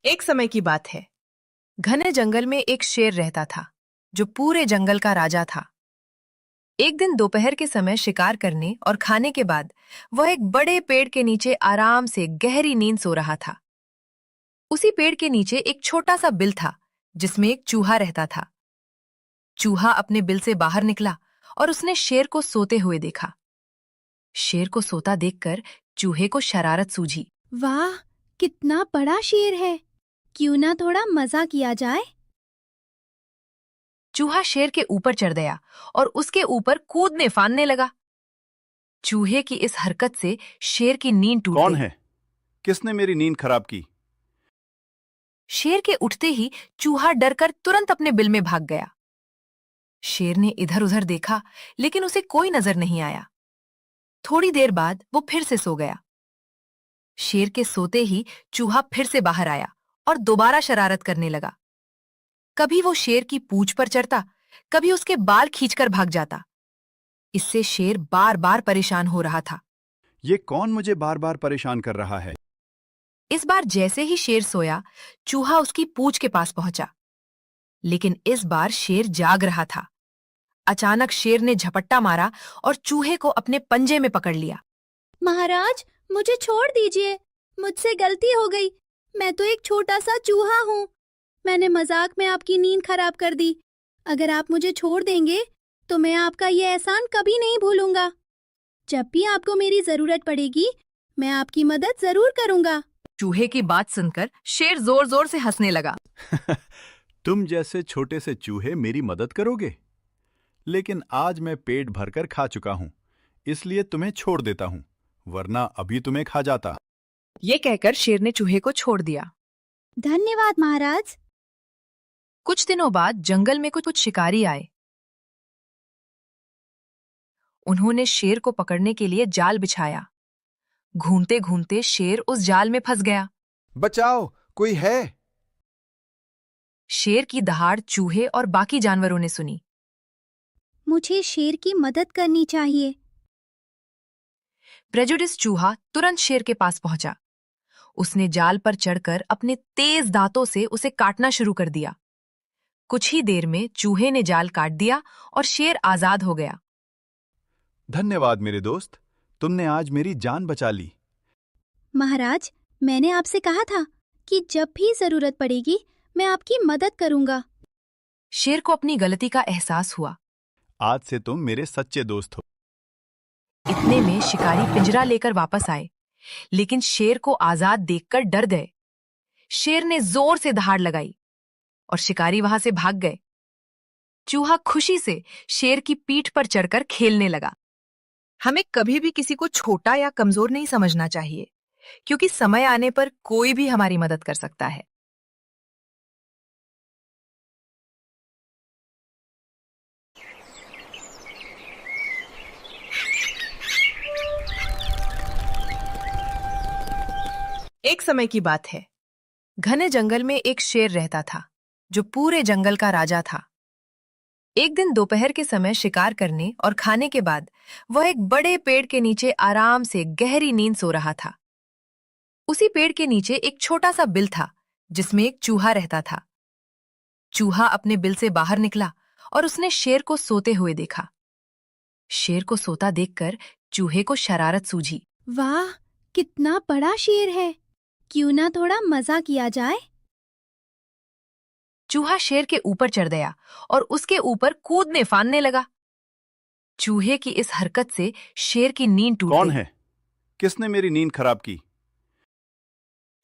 एक समय की बात है। घने जंगल में एक शेर रहता था जो पूरे जंगल का राजा था। एक दिन दोपहर के समय शिकार करने और खाने के बाद वह एक बड़े पेड़ के नीचे आराम से गहरी नींद सो रहा था। उसी पेड़ के नीचे एक छोटा सा बिल था जिसमें एक चूहा रहता था। चूहा अपने बिल से बाहर निकला और उसने शेर को सोते हुए देखा। शेर को सोता देखकर चूहे को शरारत सूझी। वाह, कितना बड़ा शेर है। क्यों ना थोड़ा मजा किया जाए। चूहा शेर के ऊपर चढ़ गया और उसके ऊपर कूदने फांदने लगा। चूहे की इस हरकत से शेर की नींद टूट कौन गई। है? किसने मेरी नींद खराब की? शेर के उठते ही चूहा डरकर तुरंत अपने बिल में भाग गया। शेर ने इधर उधर देखा लेकिन उसे कोई नजर नहीं आया। थोड़ी देर बाद वो फिर से सो गया। शेर के सोते ही चूहा फिर से बाहर आया और दोबारा शरारत करने लगा। कभी वो शेर की पूंछ पर चढ़ता, कभी उसके बाल खींचकर भाग जाता। इससे शेर बार बार परेशान हो रहा था। ये कौन मुझे बार बार परेशान कर रहा है? इस बार जैसे ही शेर सोया, चूहा उसकी पूंछ के पास पहुंचा। लेकिन इस बार शेर जाग रहा था। अचानक शेर ने झपट्टा मारा और चूहे को अपने पंजे में पकड़ लिया। महाराज, मुझे छोड़ दीजिए। मुझसे गलती हो गई। मैं तो एक छोटा सा चूहा हूँ। मैंने मजाक में आपकी नींद खराब कर दी। अगर आप मुझे छोड़ देंगे तो मैं आपका ये एहसान कभी नहीं भूलूंगा। जब भी आपको मेरी जरूरत पड़ेगी, मैं आपकी मदद जरूर करूंगा। चूहे की बात सुनकर शेर जोर जोर से हंसने लगा। तुम जैसे छोटे से चूहे मेरी मदद करोगे? लेकिन आज मैं पेट भरकर खा चुका हूं, इसलिए तुम्हें छोड़ देता हूं, वरना अभी तुम्हें खा जाता। ये कहकर शेर ने चूहे को छोड़ दिया। धन्यवाद महाराज। कुछ दिनों बाद जंगल में कुछ शिकारी आए। उन्होंने शेर को पकड़ने के लिए जाल बिछाया। घूमते घूमते शेर उस जाल में फंस गया। बचाओ, कोई है? शेर की दहाड़ चूहे और बाकी जानवरों ने सुनी। मुझे शेर की मदद करनी चाहिए। प्रेजुडिस चूहा तुरंत शेर के पास पहुंचा। उसने जाल पर चढ़कर अपने तेज दांतों से उसे काटना शुरू कर दिया। कुछ ही देर में चूहे ने जाल काट दिया और शेर आजाद हो गया। धन्यवाद मेरे दोस्त, तुमने आज मेरी जान बचा ली। महाराज, मैंने आपसे कहा था कि जब भी जरूरत पड़ेगी मैं आपकी मदद करूंगा। शेर को अपनी गलती का एहसास हुआ। आज से तुम मेरे सच्चे दोस्त हो। इतने में शिकारी पिंजरा लेकर वापस आए, लेकिन शेर को आजाद देखकर डर गए। शेर ने जोर से दहाड़ लगाई और शिकारी वहां से भाग गए। चूहा खुशी से शेर की पीठ पर चढ़कर खेलने लगा। हमें कभी भी किसी को छोटा या कमजोर नहीं समझना चाहिए, क्योंकि समय आने पर कोई भी हमारी मदद कर सकता है। एक समय की बात है। घने जंगल में एक शेर रहता था जो पूरे जंगल का राजा था। एक दिन दोपहर के समय शिकार करने और खाने के बाद वह एक बड़े पेड़ के नीचे आराम से गहरी नींद सो रहा था। उसी पेड़ के नीचे एक छोटा सा बिल था जिसमें एक चूहा रहता था। चूहा अपने बिल से बाहर निकला और उसने शेर को सोते हुए देखा। शेर को सोता देखकर चूहे को शरारत सूझी। वाह, कितना बड़ा शेर है। क्यों ना थोड़ा मजा किया जाए। चूहा शेर के ऊपर चढ़ गया और उसके ऊपर कूदने फांदने लगा। चूहे की इस हरकत से शेर की नींद टूट कौन गई। है? किसने मेरी नींद खराब की?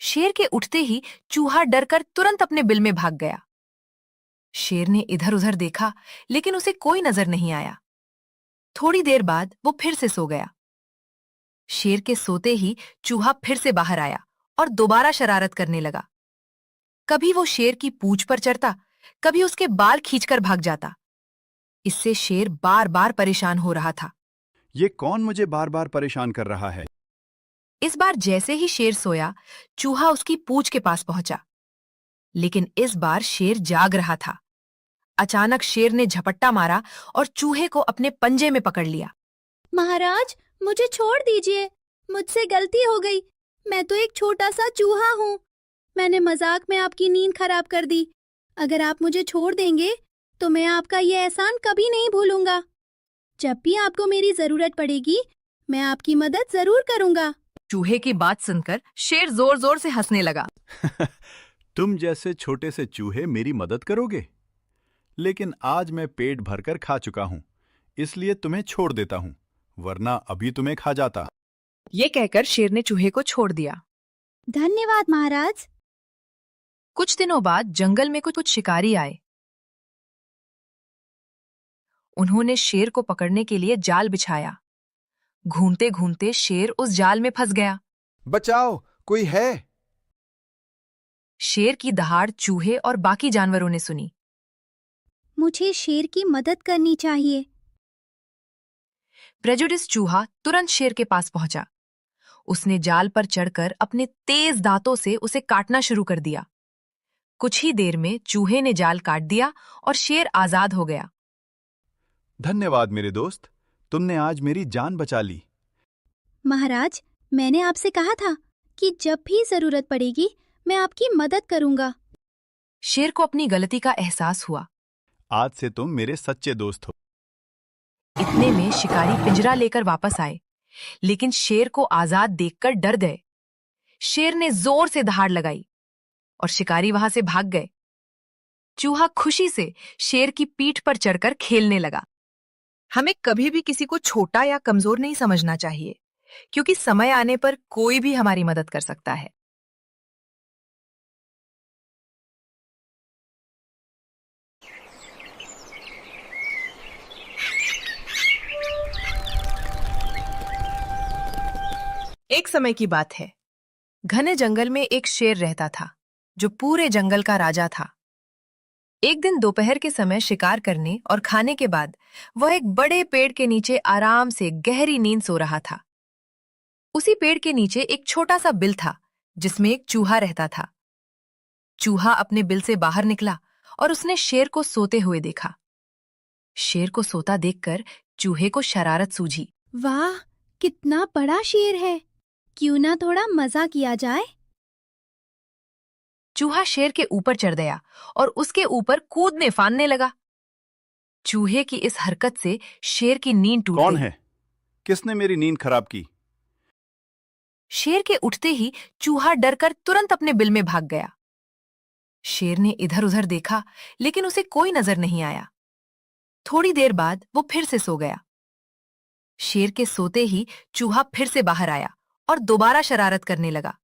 शेर के उठते ही चूहा डरकर तुरंत अपने बिल में भाग गया। शेर ने इधर उधर देखा लेकिन उसे कोई नजर नहीं आया। थोड़ी देर बाद वो फिर से सो गया। शेर के सोते ही चूहा फिर से बाहर आया और दोबारा शरारत करने लगा। कभी वो शेर की पूंछ पर चढ़ता, कभी उसके बाल खींचकर भाग जाता। इससे शेर बार बार परेशान हो रहा था। ये कौन मुझे बार बार परेशान कर रहा है? इस बार जैसे ही शेर सोया, चूहा उसकी पूंछ के पास पहुंचा। लेकिन इस बार शेर जाग रहा था। अचानक शेर ने झपट्टा मारा और चूहे को अपने पंजे में पकड़ लिया। महाराज, मुझे छोड़ दीजिए। मुझसे गलती हो गई। मैं तो एक छोटा सा चूहा हूँ। मैंने मजाक में आपकी नींद खराब कर दी। अगर आप मुझे छोड़ देंगे तो मैं आपका ये एहसान कभी नहीं भूलूंगा। जब भी आपको मेरी जरूरत पड़ेगी मैं आपकी मदद जरूर करूंगा। चूहे की बात सुनकर शेर जोर जोर से हंसने लगा। तुम जैसे छोटे से चूहे मेरी मदद करोगे? लेकिन आज मैं पेट भरकर खा चुका हूं, इसलिए तुम्हें छोड़ देता हूं, वरना अभी तुम्हें खा जाता। ये कहकर शेर ने चूहे को छोड़ दिया। धन्यवाद महाराज। कुछ दिनों बाद जंगल में कुछ शिकारी आए। उन्होंने शेर को पकड़ने के लिए जाल बिछाया। घूमते घूमते शेर उस जाल में फंस गया। बचाओ, कोई है? शेर की दहाड़ चूहे और बाकी जानवरों ने सुनी। मुझे शेर की मदद करनी चाहिए। प्रेजुडिस चूहा तुरंत शेर के पास पहुंचा। उसने जाल पर चढ़कर अपने तेज दांतों से उसे काटना शुरू कर दिया। कुछ ही देर में चूहे ने जाल काट दिया और शेर आजाद हो गया। धन्यवाद मेरे दोस्त, तुमने आज मेरी जान बचा ली। महाराज, मैंने आपसे कहा था कि जब भी जरूरत पड़ेगी मैं आपकी मदद करूंगा। शेर को अपनी गलती का एहसास हुआ। आज से तुम मेरे सच्चे दोस्त हो। इतने में शिकारी पिंजरा लेकर वापस आए, लेकिन शेर को आजाद देखकर डर गए। शेर ने जोर से दहाड़ लगाई और शिकारी वहां से भाग गए। चूहा खुशी से शेर की पीठ पर चढ़कर खेलने लगा। हमें कभी भी किसी को छोटा या कमजोर नहीं समझना चाहिए, क्योंकि समय आने पर कोई भी हमारी मदद कर सकता है। एक समय की बात है। घने जंगल में एक शेर रहता था, जो पूरे जंगल का राजा था। एक दिन दोपहर के समय शिकार करने और खाने के बाद वह एक बड़े पेड़ के नीचे आराम से गहरी नींद सो रहा था। उसी पेड़ के नीचे एक छोटा सा बिल था, जिसमें एक चूहा रहता था। चूहा अपने बिल से बाहर निकला और उसने शेर को सोते हुए देखा। शेर को सोता देखकर चूहे को शरारत सूझी। वाह, कितना बड़ा शेर है! क्यों ना थोड़ा मजा किया जाए। चूहा शेर के ऊपर चढ़ गया और उसके ऊपर कूदने फांदने लगा। चूहे की इस हरकत से शेर की नींद टूट कौन गई। है? किसने मेरी नींद खराब की? शेर के उठते ही चूहा डरकर तुरंत अपने बिल में भाग गया। शेर ने इधर-उधर देखा, लेकिन उसे कोई नजर नहीं आया। थोड़ी देर बाद वो फिर से सो गया। शेर के सोते ही चूहा फिर से बाहर आया और दोबारा शरारत करने लगा।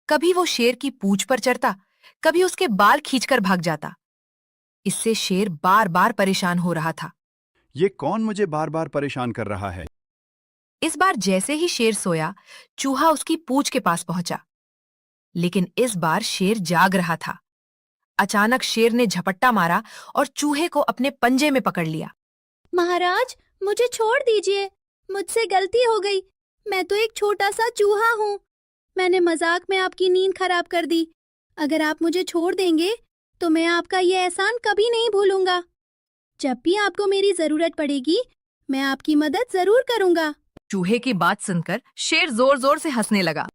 कभी वो शेर की पूंछ पर चढ़ता, कभी उसके बाल खींचकर भाग जाता। इससे शेर बार-बार परेशान हो रहा था। ये कौन मुझे बार बार परेशान कर रहा है? इस बार जैसे ही शेर सोया, चूहा उसकी पूंछ के पास पहुंचा। लेकिन इस बार शेर जाग रहा था। अचानक शेर ने झपट्टा मारा और चूहे को अपने पंजे में पकड़ लिया। महाराज, मुझे छोड़ दीजिए। मुझसे गलती हो गई। मैं तो एक छोटा सा चूहा हूँ। मैंने मजाक में आपकी नींद खराब कर दी। अगर आप मुझे छोड़ देंगे तो मैं आपका ये एहसान कभी नहीं भूलूंगा। जब भी आपको मेरी जरूरत पड़ेगी मैं आपकी मदद जरूर करूंगा। चूहे की बात सुनकर शेर जोर-जोर से हंसने लगा।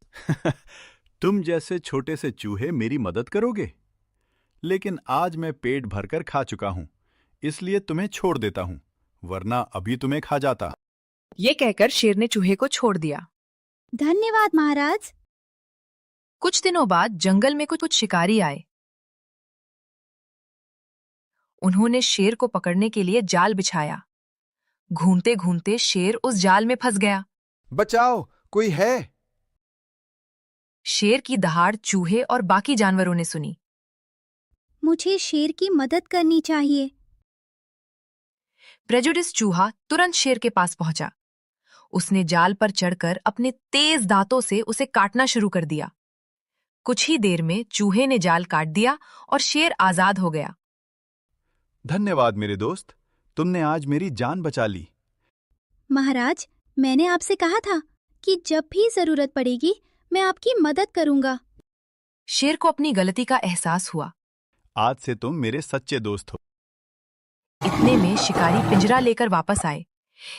तुम जैसे छोटे से चूहे मेरी मदद करोगे? लेकिन आज मैं पेट भरकर खा चुका हूं, इसलिए तुम्हें छोड़ देता हूं, वरना अभी तुम्हें खा जाता। ये कहकर शेर ने चूहे को छोड़ दिया। धन्यवाद महाराज। कुछ दिनों बाद जंगल में कुछ शिकारी आए। उन्होंने शेर को पकड़ने के लिए जाल बिछाया। घूमते घूमते शेर उस जाल में फंस गया। बचाओ, कोई है? शेर की दहाड़ चूहे और बाकी जानवरों ने सुनी। मुझे शेर की मदद करनी चाहिए। प्रेजुडिस चूहा तुरंत शेर के पास पहुंचा। उसने जाल पर चढ़कर अपने तेज दांतों से उसे काटना शुरू कर दिया। कुछ ही देर में चूहे ने जाल काट दिया और शेर आजाद हो गया। धन्यवाद मेरे दोस्त, तुमने आज मेरी जान बचा ली। महाराज, मैंने आपसे कहा था कि जब भी जरूरत पड़ेगी मैं आपकी मदद करूंगा। शेर को अपनी गलती का एहसास हुआ। आज से तुम मेरे सच्चे दोस्त हो। इतने में शिकारी पिंजरा लेकर वापस आए,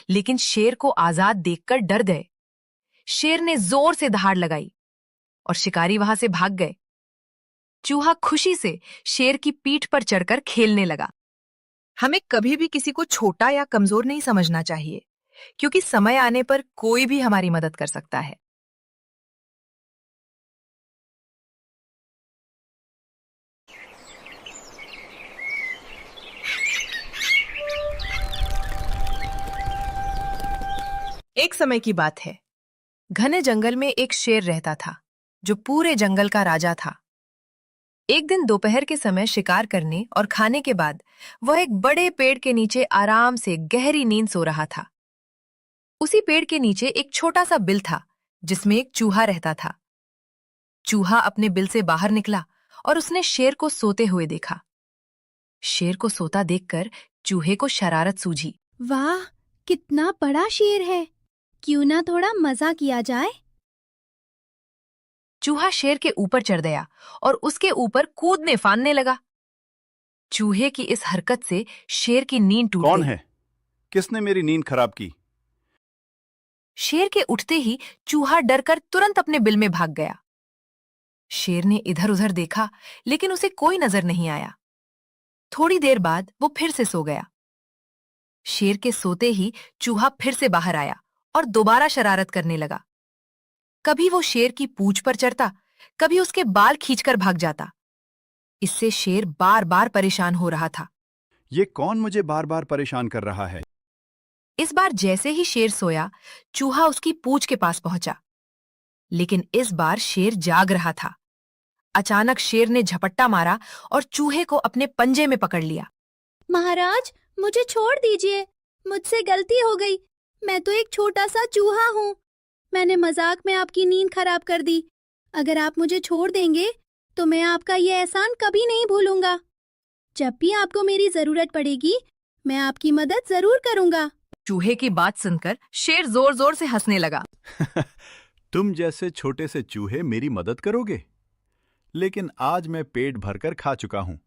लेकिन शेर को आजाद देखकर डर गए। शेर ने जोर से दहाड़ लगाई और शिकारी वहां से भाग गए। चूहा खुशी से शेर की पीठ पर चढ़कर खेलने लगा। हमें कभी भी किसी को छोटा या कमजोर नहीं समझना चाहिए, क्योंकि समय आने पर कोई भी हमारी मदद कर सकता है। एक समय की बात है। घने जंगल में एक शेर रहता था, जो पूरे जंगल का राजा था। एक दिन दोपहर के समय शिकार करने और खाने के बाद वह एक बड़े पेड़ के नीचे आराम से गहरी नींद सो रहा था। उसी पेड़ के नीचे एक छोटा सा बिल था, जिसमें एक चूहा रहता था। चूहा अपने बिल से बाहर निकला और उसने शेर को सोते हुए देखा। शेर को सोता देखकर चूहे को शरारत सूझी। वाह, कितना बड़ा शेर है। क्यों ना थोड़ा मजा किया जाए। चूहा शेर के ऊपर चढ़ गया और उसके ऊपर कूदने फांदने लगा। चूहे की इस हरकत से शेर की नींद टूट कौन गई। है? किसने मेरी नींद खराब की? शेर के उठते ही चूहा डरकर तुरंत अपने बिल में भाग गया। शेर ने इधर-उधर देखा, लेकिन उसे कोई नजर नहीं आया। थोड़ी देर बाद वो फिर से सो गया। शेर के सोते ही चूहा फिर से बाहर आया और दोबारा शरारत करने लगा। कभी वो शेर की पूंछ पर चढ़ता, कभी उसके बाल खींचकर भाग जाता। इससे शेर बार-बार परेशान हो रहा था। ये कौन मुझे बार बार परेशान कर रहा है? इस बार जैसे ही शेर सोया, चूहा उसकी पूंछ के पास पहुंचा। लेकिन इस बार शेर जाग रहा था। अचानक शेर ने झपट्टा मारा और चूहे को अपने पंजे में पकड़ लिया। महाराज, मुझे छोड़ दीजिए। मुझसे गलती हो गई। मैं तो एक छोटा सा चूहा हूँ। मैंने मजाक में आपकी नींद खराब कर दी। अगर आप मुझे छोड़ देंगे तो मैं आपका ये एहसान कभी नहीं भूलूंगा। जब भी आपको मेरी जरूरत पड़ेगी, मैं आपकी मदद जरूर करूंगा। चूहे की बात सुनकर शेर जोर-जोर से हंसने लगा। तुम जैसे छोटे से चूहे मेरी मदद करोगे? लेकिन आज मैं पेट भरकर खा चुका हूं,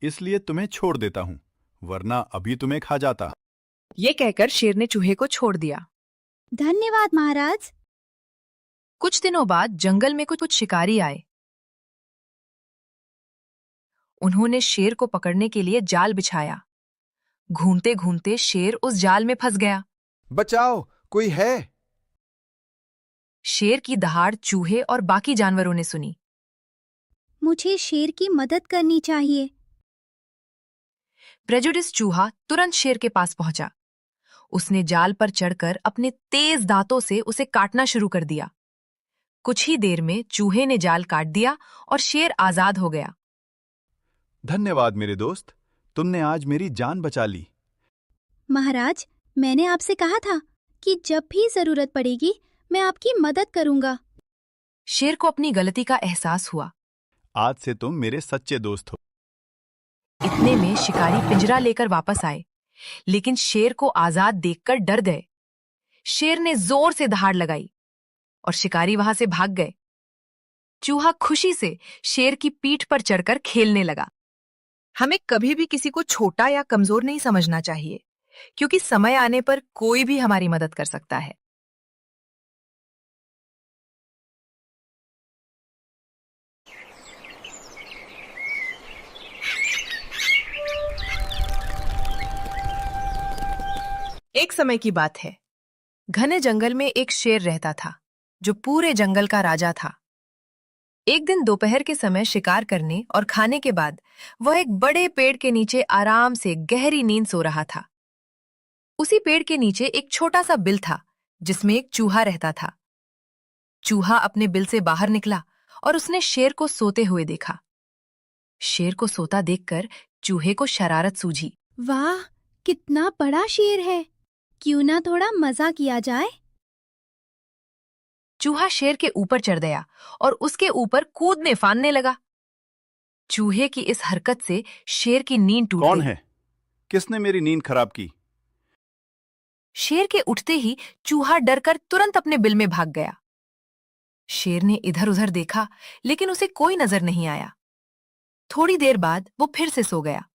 इसलिए तुम्हें छोड़ देता हूं, वरना अभी तुम्हें खा जाता। ये कहकर शेर ने चूहे को छोड़ दिया। धन्यवाद महाराज। कुछ दिनों बाद जंगल में कुछ शिकारी आए। उन्होंने शेर को पकड़ने के लिए जाल बिछाया। घूमते-घूमते शेर उस जाल में फंस गया। बचाओ, कोई है? शेर की दहाड़ चूहे और बाकी जानवरों ने सुनी। मुझे शेर की मदद करनी चाहिए। प्रेजुडिस चूहा तुरंत शेर के पास पहुंचा। उसने जाल पर चढ़कर अपने तेज दांतों से उसे काटना शुरू कर दिया। कुछ ही देर में चूहे ने जाल काट दिया और शेर आजाद हो गया। धन्यवाद मेरे दोस्त, तुमने आज मेरी जान बचा ली। महाराज, मैंने आपसे कहा था कि जब भी जरूरत पड़ेगी मैं आपकी मदद करूंगा। शेर को अपनी गलती का एहसास हुआ। आज से तुम मेरे सच्चे दोस्त हो। इतने में शिकारी पिंजरा लेकर वापस आए, लेकिन शेर को आजाद देखकर डर गए। शेर ने जोर से दहाड़ लगाई और शिकारी वहां से भाग गए। चूहा खुशी से शेर की पीठ पर चढ़कर खेलने लगा। हमें कभी भी किसी को छोटा या कमजोर नहीं समझना चाहिए, क्योंकि समय आने पर कोई भी हमारी मदद कर सकता है। एक समय की बात है। घने जंगल में एक शेर रहता था, जो पूरे जंगल का राजा था। एक दिन दोपहर के समय शिकार करने और खाने के बाद वह एक बड़े पेड़ के नीचे आराम से गहरी नींद सो रहा था। उसी पेड़ के नीचे एक छोटा सा बिल था, जिसमें एक चूहा रहता था। चूहा अपने बिल से बाहर निकला और उसने शेर को सोते हुए देखा। शेर को सोता देखकर चूहे को शरारत सूझी। वाह, कितना बड़ा शेर है। क्यों ना थोड़ा मजा किया जाए। चूहा शेर के ऊपर चढ़ गया और उसके ऊपर कूदने फांदने लगा। चूहे की इस हरकत से शेर की नींद टूट कौन गई। है? किसने मेरी नींद खराब की? शेर के उठते ही चूहा डरकर तुरंत अपने बिल में भाग गया। शेर ने इधर-उधर देखा, लेकिन उसे कोई नजर नहीं आया। थोड़ी देर बाद वो फिर से सो गया।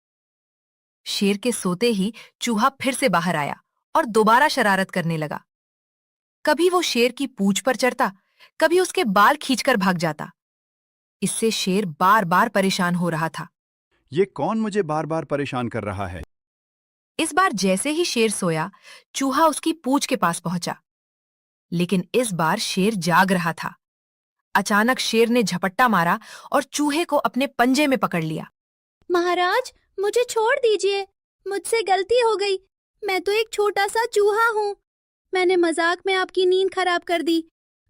शेर के सोते ही चूहा फिर से बाहर आया और दोबारा शरारत करने लगा। कभी वो शेर की पूंछ पर चढ़ता, कभी उसके बाल खींचकर भाग जाता। इससे शेर बार बार परेशान हो रहा था। ये कौन मुझे बार बार परेशान कर रहा है? इस बार जैसे ही शेर सोया, चूहा उसकी पूंछ के पास पहुंचा। लेकिन इस बार शेर जाग रहा था। अचानक शेर ने झपट्टा मारा और चूहे को अपने पंजे में पकड़ लिया। महाराज, मुझे छोड़ दीजिए। मुझसे गलती हो गई। मैं तो एक छोटा सा चूहा हूँ। मैंने मजाक में आपकी नींद खराब कर दी।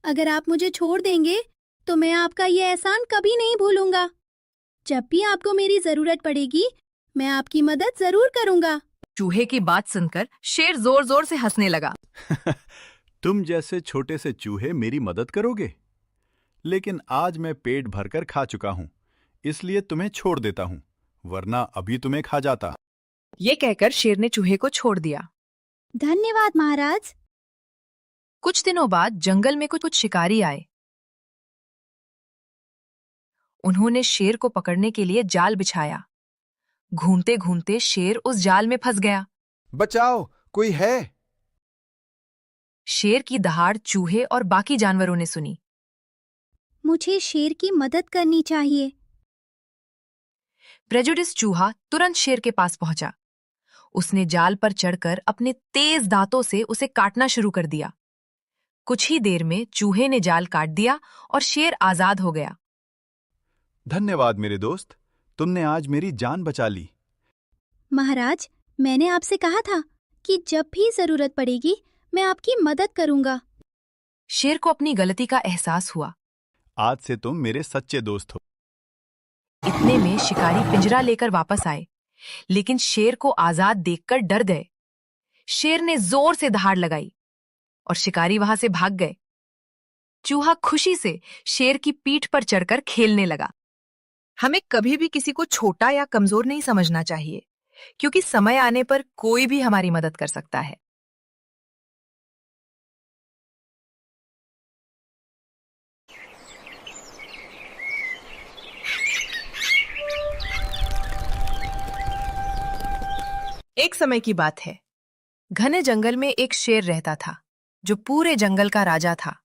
अगर आप मुझे छोड़ देंगे तो मैं आपका ये एहसान कभी नहीं भूलूंगा। जब भी आपको मेरी जरूरत पड़ेगी, मैं आपकी मदद जरूर करूंगा। चूहे की बात सुनकर शेर जोर जोर से हंसने लगा। तुम जैसे छोटे से चूहे मेरी मदद करोगे? लेकिन आज मैं पेट भरकर खा चुका हूं, इसलिए तुम्हें छोड़ देता हूं, वरना अभी तुम्हें खा जाता। ये कहकर शेर ने चूहे को छोड़ दिया। धन्यवाद महाराज। कुछ दिनों बाद जंगल में कुछ शिकारी आए। उन्होंने शेर को पकड़ने के लिए जाल बिछाया। घूमते घूमते शेर उस जाल में फंस गया। बचाओ, कोई है? शेर की दहाड़ चूहे और बाकी जानवरों ने सुनी। मुझे शेर की मदद करनी चाहिए। प्रेजुडिस चूहा तुरंत शेर के पास पहुंचा। उसने जाल पर चढ़कर अपने तेज दांतों से उसे काटना शुरू कर दिया। कुछ ही देर में चूहे ने जाल काट दिया और शेर आजाद हो गया। धन्यवाद मेरे दोस्त, तुमने आज मेरी जान बचा ली। महाराज, मैंने आपसे कहा था कि जब भी जरूरत पड़ेगी मैं आपकी मदद करूंगा। शेर को अपनी गलती का एहसास हुआ। आज से तुम मेरे सच्चे दोस्त हो। इतने में शिकारी पिंजरा लेकर वापस आए, लेकिन शेर को आजाद देखकर डर गए। शेर ने जोर से दहाड़ लगाई और शिकारी वहां से भाग गए। चूहा खुशी से शेर की पीठ पर चढ़कर खेलने लगा। हमें कभी भी किसी को छोटा या कमजोर नहीं समझना चाहिए, क्योंकि समय आने पर कोई भी हमारी मदद कर सकता है। एक समय की बात है। घने जंगल में एक शेर रहता था, जो पूरे जंगल का राजा था।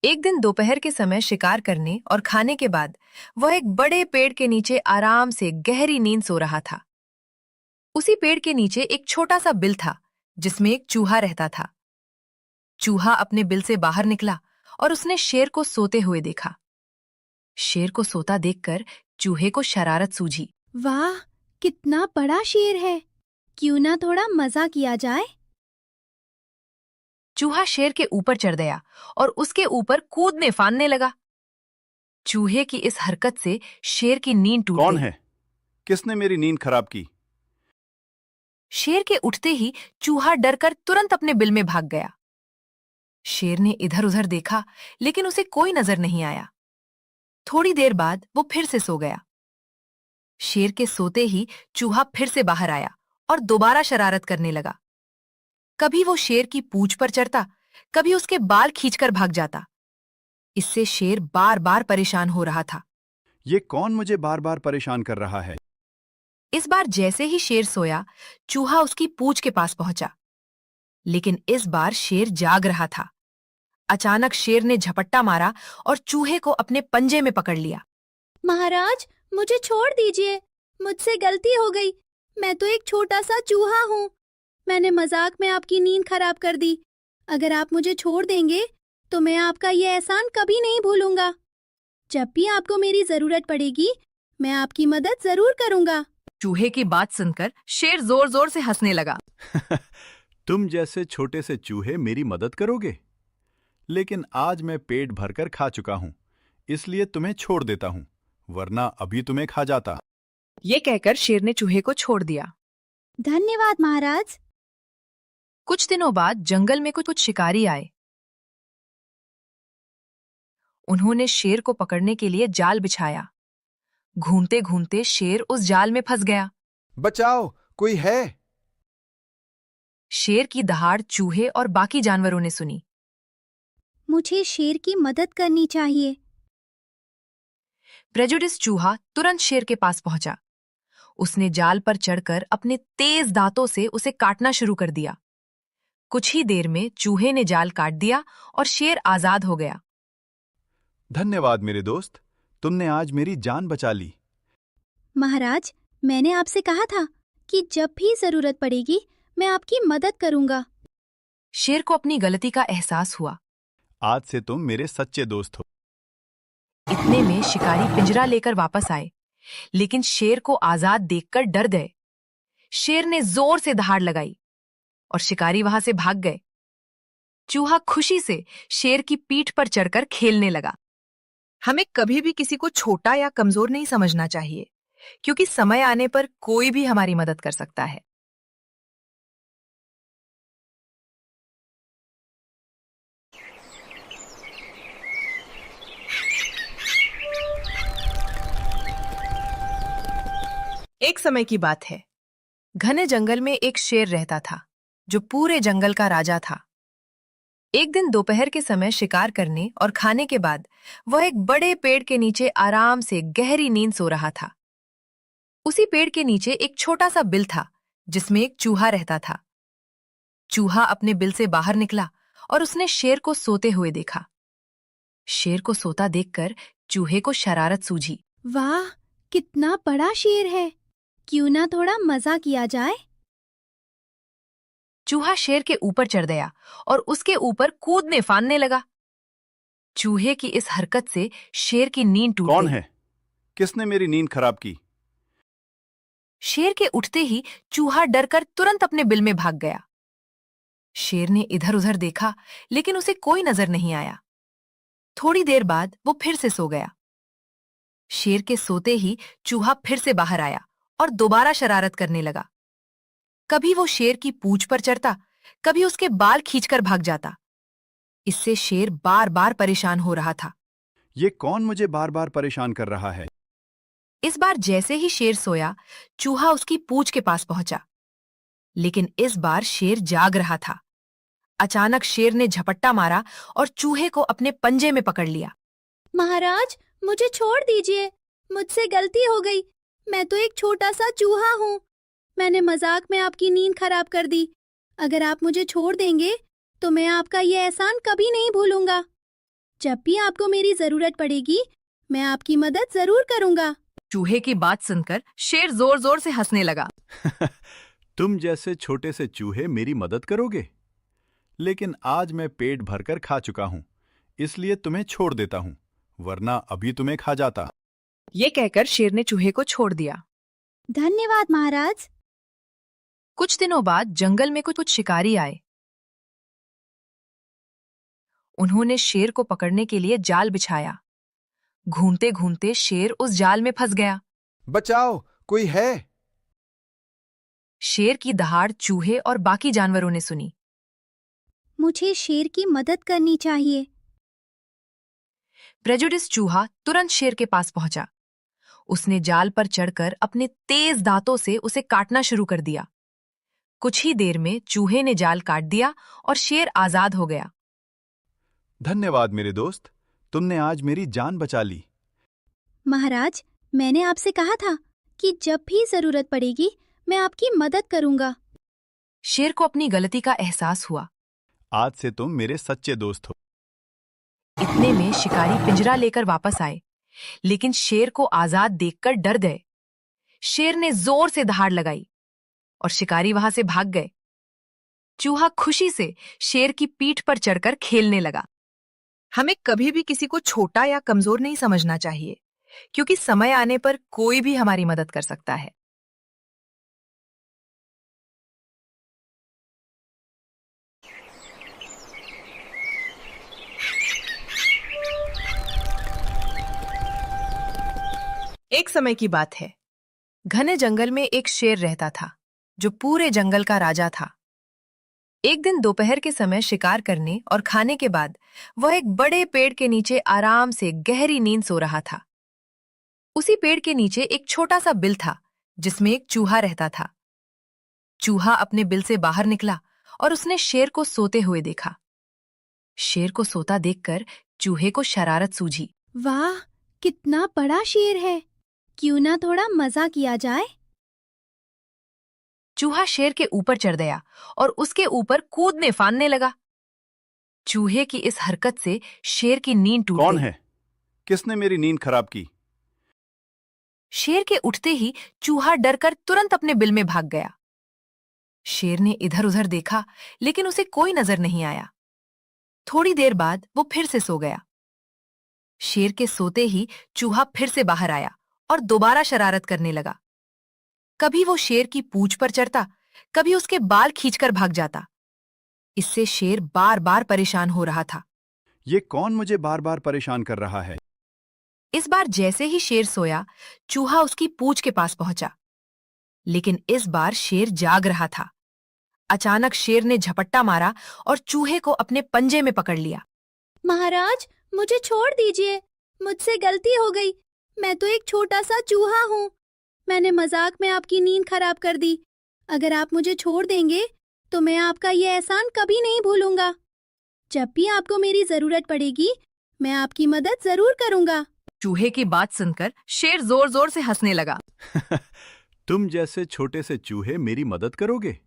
एक दिन दोपहर के समय शिकार करने और खाने के बाद वह एक बड़े पेड़ के नीचे आराम से गहरी नींद सो रहा था। उसी पेड़ के नीचे एक छोटा सा बिल था, जिसमें एक चूहा रहता था। चूहा अपने बिल से बाहर निकला और उसने शेर को सोते हुए देखा। शेर को सोता देखकर चूहे को शरारत सूझी। वाह, कितना बड़ा शेर है। क्यों ना थोड़ा मजा किया जाए। चूहा शेर के ऊपर चढ़ गया और उसके ऊपर कूदने फांदने लगा। चूहे की इस हरकत से शेर की नींद टूट कौन गई। है? किसने मेरी नींद खराब की? शेर के उठते ही चूहा डरकर तुरंत अपने बिल में भाग गया। शेर ने इधर उधर देखा, लेकिन उसे कोई नजर नहीं आया। थोड़ी देर बाद वो फिर से सो गया। शेर के सोते ही चूहा फिर से बाहर आया और दोबारा शरारत करने लगा। कभी वो शेर की पूंछ पर चढ़ता, कभी उसके बाल खींचकर भाग जाता। इससे शेर बार बार परेशान हो रहा था। ये कौन मुझे बार बार परेशान कर रहा है? इस बार जैसे ही शेर सोया, चूहा उसकी पूंछ के पास पहुंचा। लेकिन इस बार शेर जाग रहा था। अचानक शेर ने झपट्टा मारा और चूहे को अपने पंजे में पकड़ लिया। महाराज, मुझे छोड़ दीजिए। मुझसे गलती हो गई। मैं तो एक छोटा सा चूहा हूँ। मैंने मजाक में आपकी नींद खराब कर दी। अगर आप मुझे छोड़ देंगे तो मैं आपका ये एहसान कभी नहीं भूलूंगा। जब भी आपको मेरी जरूरत पड़ेगी, मैं आपकी मदद जरूर करूंगा। चूहे की बात सुनकर शेर जोर जोर से हंसने लगा। तुम जैसे छोटे से चूहे मेरी मदद करोगे? लेकिन आज मैं पेट भरकर खा चुका हूं, इसलिए तुम्हें छोड़ देता हूं, वरना अभी तुम्हें खा जाता। ये कहकर शेर ने चूहे को छोड़ दिया। धन्यवाद महाराज। कुछ दिनों बाद जंगल में कुछ शिकारी आए। उन्होंने शेर को पकड़ने के लिए जाल बिछाया। घूमते घूमते शेर उस जाल में फंस गया। बचाओ, कोई है? शेर की दहाड़ चूहे और बाकी जानवरों ने सुनी। मुझे शेर की मदद करनी चाहिए। प्रेजुडिस चूहा तुरंत शेर के पास पहुंचा। उसने जाल पर चढ़कर अपने तेज दांतों से उसे काटना शुरू कर दिया। कुछ ही देर में चूहे ने जाल काट दिया और शेर आजाद हो गया। धन्यवाद मेरे दोस्त, तुमने आज मेरी जान बचा ली। महाराज, मैंने आपसे कहा था कि जब भी जरूरत पड़ेगी मैं आपकी मदद करूंगा। शेर को अपनी गलती का एहसास हुआ। आज से तुम मेरे सच्चे दोस्त हो। इतने में शिकारी पिंजरा लेकर वापस आए, लेकिन शेर को आजाद देखकर डर गए। शेर ने जोर से दहाड़ लगाई और शिकारी वहां से भाग गए। चूहा खुशी से शेर की पीठ पर चढ़कर खेलने लगा। हमें कभी भी किसी को छोटा या कमजोर नहीं समझना चाहिए, क्योंकि समय आने पर कोई भी हमारी मदद कर सकता है। एक समय की बात है। घने जंगल में एक शेर रहता था, जो पूरे जंगल का राजा था। एक दिन दोपहर के समय शिकार करने और खाने के बाद वह एक बड़े पेड़ के नीचे आराम से गहरी नींद सो रहा था। उसी पेड़ के नीचे एक छोटा सा बिल था, जिसमें एक चूहा रहता था। चूहा अपने बिल से बाहर निकला और उसने शेर को सोते हुए देखा। शेर को सोता देखकर चूहे को शरारत सूझी। वाह, कितना बड़ा शेर है! क्यों ना थोड़ा मजा किया जाए। चूहा शेर के ऊपर चढ़ गया और उसके ऊपर कूदने फांदने लगा। चूहे की इस हरकत से शेर की नींद टूट कौन गई। है? किसने मेरी नींद खराब की? शेर के उठते ही चूहा डरकर तुरंत अपने बिल में भाग गया। शेर ने इधर उधर देखा, लेकिन उसे कोई नजर नहीं आया। थोड़ी देर बाद वो फिर से सो गया। शेर के सोते ही चूहा फिर से बाहर आया और दोबारा शरारत करने लगा। कभी वो शेर की पूंछ पर चढ़ता, कभी उसके बाल खींचकर भाग जाता। इससे शेर बार बार परेशान हो रहा था। ये कौन मुझे बार बार परेशान कर रहा है? इस बार जैसे ही शेर सोया, चूहा उसकी पूंछ के पास पहुंचा। लेकिन इस बार शेर जाग रहा था। अचानक शेर ने झपट्टा मारा और चूहे को अपने पंजे में पकड़ लिया। महाराज, मुझे छोड़ दीजिए। मुझसे गलती हो गई। मैं तो एक छोटा सा चूहा हूँ। मैंने मजाक में आपकी नींद खराब कर दी। अगर आप मुझे छोड़ देंगे तो मैं आपका ये एहसान कभी नहीं भूलूंगा। जब भी आपको मेरी जरूरत पड़ेगी मैं आपकी मदद जरूर करूंगा। चूहे की बात सुनकर शेर जोर जोर से हंसने लगा। तुम जैसे छोटे से चूहे मेरी मदद करोगे? लेकिन आज मैं पेट भरकर खा चुका हूं, इसलिए तुम्हें छोड़ देता हूं, वरना अभी तुम्हें खा जाता। ये कहकर शेर ने चूहे को छोड़ दिया। धन्यवाद महाराज। कुछ दिनों बाद जंगल में कुछ शिकारी आए। उन्होंने शेर को पकड़ने के लिए जाल बिछाया। घूमते घूमते शेर उस जाल में फंस गया। बचाओ, कोई है? शेर की दहाड़ चूहे और बाकी जानवरों ने सुनी। मुझे शेर की मदद करनी चाहिए। प्रेजुडिस चूहा तुरंत शेर के पास पहुंचा। उसने जाल पर चढ़कर अपने तेज दांतों से उसे काटना शुरू कर दिया। कुछ ही देर में चूहे ने जाल काट दिया और शेर आजाद हो गया। धन्यवाद मेरे दोस्त, तुमने आज मेरी जान बचा ली। महाराज, मैंने आपसे कहा था कि जब भी जरूरत पड़ेगी मैं आपकी मदद करूंगा। शेर को अपनी गलती का एहसास हुआ। आज से तुम मेरे सच्चे दोस्त हो। इतने में शिकारी पिंजरा लेकर वापस आए, लेकिन शेर को आजाद देखकर डर गए। शेर ने जोर से दहाड़ लगाई और शिकारी वहां से भाग गए। चूहा खुशी से शेर की पीठ पर चढ़कर खेलने लगा। हमें कभी भी किसी को छोटा या कमजोर नहीं समझना चाहिए, क्योंकि समय आने पर कोई भी हमारी मदद कर सकता है। एक समय की बात है। घने जंगल में एक शेर रहता था, जो पूरे जंगल का राजा था। एक दिन दोपहर के समय शिकार करने और खाने के बाद वह एक बड़े पेड़ के नीचे आराम से गहरी नींद सो रहा था। उसी पेड़ के नीचे एक छोटा सा बिल था, जिसमें एक चूहा रहता था। चूहा अपने बिल से बाहर निकला और उसने शेर को सोते हुए देखा। शेर को सोता देखकर चूहे को शरारत सूझी। वाह, कितना बड़ा शेर है! क्यों ना थोड़ा मजा किया जाए। चूहा शेर के ऊपर चढ़ गया और उसके ऊपर कूदने फांदने लगा। चूहे की इस हरकत से शेर की नींद टूट कौन गई। है? किसने मेरी नींद खराब की? शेर के उठते ही चूहा डरकर तुरंत अपने बिल में भाग गया। शेर ने इधर उधर देखा, लेकिन उसे कोई नजर नहीं आया। थोड़ी देर बाद वो फिर से सो गया। शेर के सोते ही चूहा फिर से बाहर आया और दोबारा शरारत करने लगा। कभी वो शेर की पूंछ पर चढ़ता, कभी उसके बाल खींचकर भाग जाता। इससे शेर बार बार परेशान हो रहा था। ये कौन मुझे बार बार परेशान कर रहा है? इस बार जैसे ही शेर सोया, चूहा उसकी पूंछ के पास पहुंचा। लेकिन इस बार शेर जाग रहा था। अचानक शेर ने झपट्टा मारा और चूहे को अपने पंजे में पकड़ लिया। महाराज, मुझे छोड़ दीजिए। मुझसे गलती हो गई। मैं तो एक छोटा सा चूहा हूँ। मैंने मजाक में आपकी नींद खराब कर दी। अगर आप मुझे छोड़ देंगे तो मैं आपका ये एहसान कभी नहीं भूलूंगा। जब भी आपको मेरी जरूरत पड़ेगी, मैं आपकी मदद जरूर करूंगा। चूहे की बात सुनकर शेर जोर जोर से हंसने लगा। तुम जैसे छोटे से चूहे मेरी मदद करोगे?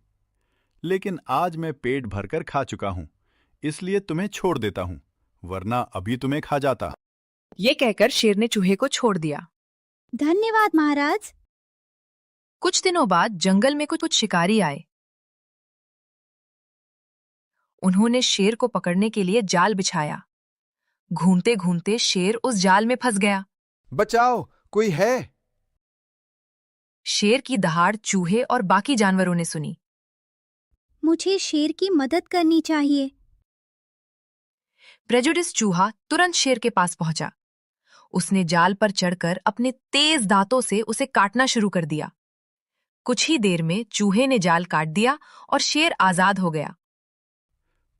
लेकिन आज मैं पेट भरकर खा चुका हूं, इसलिए तुम्हें छोड़ देता हूं, वरना अभी तुम्हें खा जाता। ये कहकर शेर ने चूहे को छोड़ दिया। धन्यवाद महाराज। कुछ दिनों बाद जंगल में कुछ शिकारी आए। उन्होंने शेर को पकड़ने के लिए जाल बिछाया। घूमते घूमते शेर उस जाल में फंस गया। बचाओ, कोई है? शेर की दहाड़ चूहे और बाकी जानवरों ने सुनी। मुझे शेर की मदद करनी चाहिए। प्रेजुडिस चूहा तुरंत शेर के पास पहुंचा। उसने जाल पर चढ़कर अपने तेज दांतों से उसे काटना शुरू कर दिया। कुछ ही देर में चूहे ने जाल काट दिया और शेर आजाद हो गया।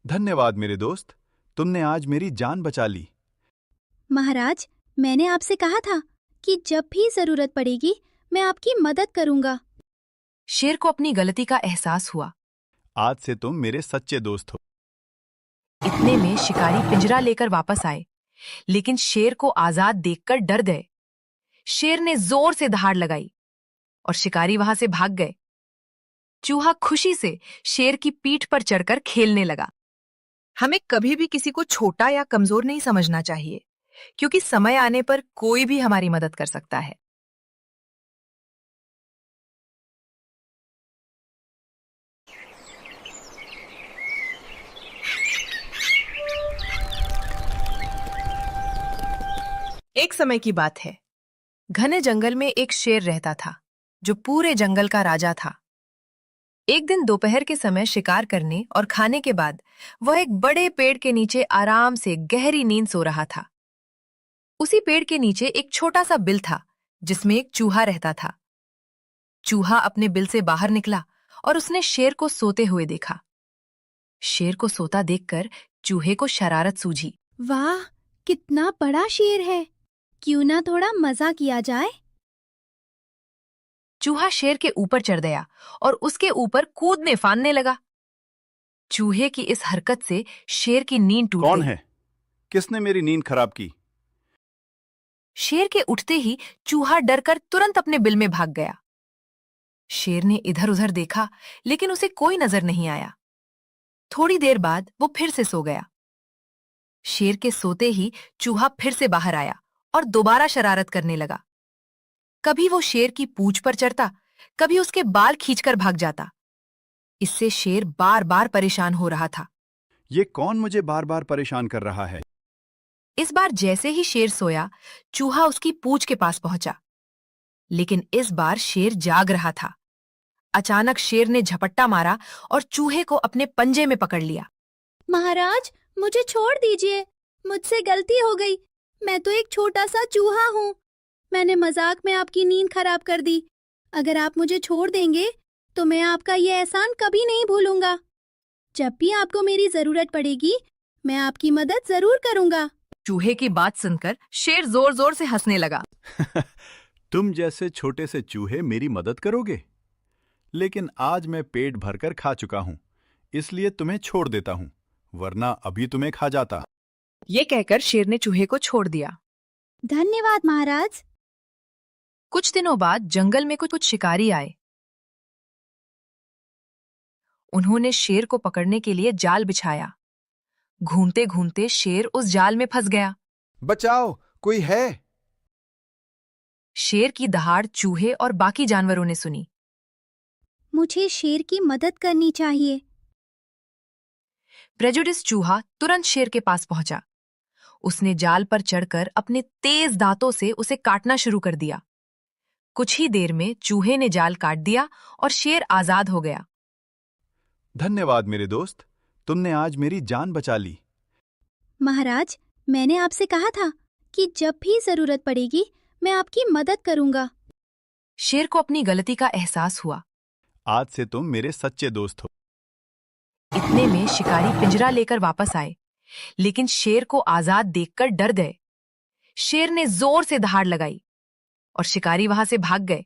धन्यवाद मेरे दोस्त, तुमने आज मेरी जान बचा ली। महाराज, मैंने आपसे कहा था कि जब भी जरूरत पड़ेगी मैं आपकी मदद करूंगा। शेर को अपनी गलती का एहसास हुआ। आज से तुम मेरे सच्चे दोस्त हो। इतने में शिकारी पिंजरा लेकर वापस आए, लेकिन शेर को आजाद देखकर डर गए। शेर ने जोर से दहाड़ लगाई और शिकारी वहां से भाग गए। चूहा खुशी से शेर की पीठ पर चढ़कर खेलने लगा। हमें कभी भी किसी को छोटा या कमजोर नहीं समझना चाहिए, क्योंकि समय आने पर कोई भी हमारी मदद कर सकता है। एक समय की बात है। घने जंगल में एक शेर रहता था, जो पूरे जंगल का राजा था। एक दिन दोपहर के समय शिकार करने और खाने के बाद वह एक बड़े पेड़ के नीचे आराम से गहरी नींद सो रहा था। उसी पेड़ के नीचे एक छोटा सा बिल था, जिसमें एक चूहा रहता था। चूहा अपने बिल से बाहर निकला और उसने शेर को सोते हुए देखा। शेर को सोता देखकर चूहे को शरारत सूझी। वाह, कितना बड़ा शेर है। क्यों ना थोड़ा मजा किया जाए। चूहा शेर के ऊपर चढ़ गया और उसके ऊपर कूदने फांदने लगा। चूहे की इस हरकत से शेर की नींद टूट कौन गई। है? किसने मेरी नींद खराब की? शेर के उठते ही चूहा डरकर तुरंत अपने बिल में भाग गया। शेर ने इधर उधर देखा, लेकिन उसे कोई नजर नहीं आया। थोड़ी देर बाद वो फिर से सो गया। शेर के सोते ही चूहा फिर से बाहर आया और दोबारा शरारत करने लगा। कभी वो शेर की पूंछ पर चढ़ता, कभी उसके बाल खींचकर भाग जाता। इससे शेर बार बार परेशान हो रहा था। ये कौन मुझे बार बार परेशान कर रहा है? इस बार जैसे ही शेर सोया, चूहा उसकी पूंछ के पास पहुंचा। लेकिन इस बार शेर जाग रहा था। अचानक शेर ने झपट्टा मारा और चूहे को अपने पंजे में पकड़ लिया। महाराज, मुझे छोड़ दीजिए। मुझसे गलती हो गई। मैं तो एक छोटा सा चूहा हूँ। मैंने मजाक में आपकी नींद खराब कर दी। अगर आप मुझे छोड़ देंगे तो मैं आपका ये एहसान कभी नहीं भूलूंगा। जब भी आपको मेरी जरूरत पड़ेगी, मैं आपकी मदद जरूर करूंगा। चूहे की बात सुनकर शेर जोर जोर से हंसने लगा। तुम जैसे छोटे से चूहे मेरी मदद करोगे? लेकिन आज मैं पेट भरकर खा चुका हूं, इसलिए तुम्हें छोड़ देता हूं, वरना अभी तुम्हें खा जाता। ये कहकर शेर ने चूहे को छोड़ दिया। धन्यवाद महाराज। कुछ दिनों बाद जंगल में कुछ शिकारी आए। उन्होंने शेर को पकड़ने के लिए जाल बिछाया। घूमते घूमते शेर उस जाल में फंस गया। बचाओ, कोई है? शेर की दहाड़ चूहे और बाकी जानवरों ने सुनी। मुझे शेर की मदद करनी चाहिए। प्रेजुडिस चूहा तुरंत शेर के पास पहुंचा। उसने जाल पर चढ़कर अपने तेज दांतों से उसे काटना शुरू कर दिया। कुछ ही देर में चूहे ने जाल काट दिया और शेर आजाद हो गया। धन्यवाद मेरे दोस्त, तुमने आज मेरी जान बचा ली। महाराज, मैंने आपसे कहा था कि जब भी जरूरत पड़ेगी मैं आपकी मदद करूंगा। शेर को अपनी गलती का एहसास हुआ। आज से तुम मेरे सच्चे दोस्त हो। इतने में शिकारी पिंजरा लेकर वापस आए, लेकिन शेर को आजाद देखकर डर गए। शेर ने जोर से दहाड़ लगाई और शिकारी वहां से भाग गए।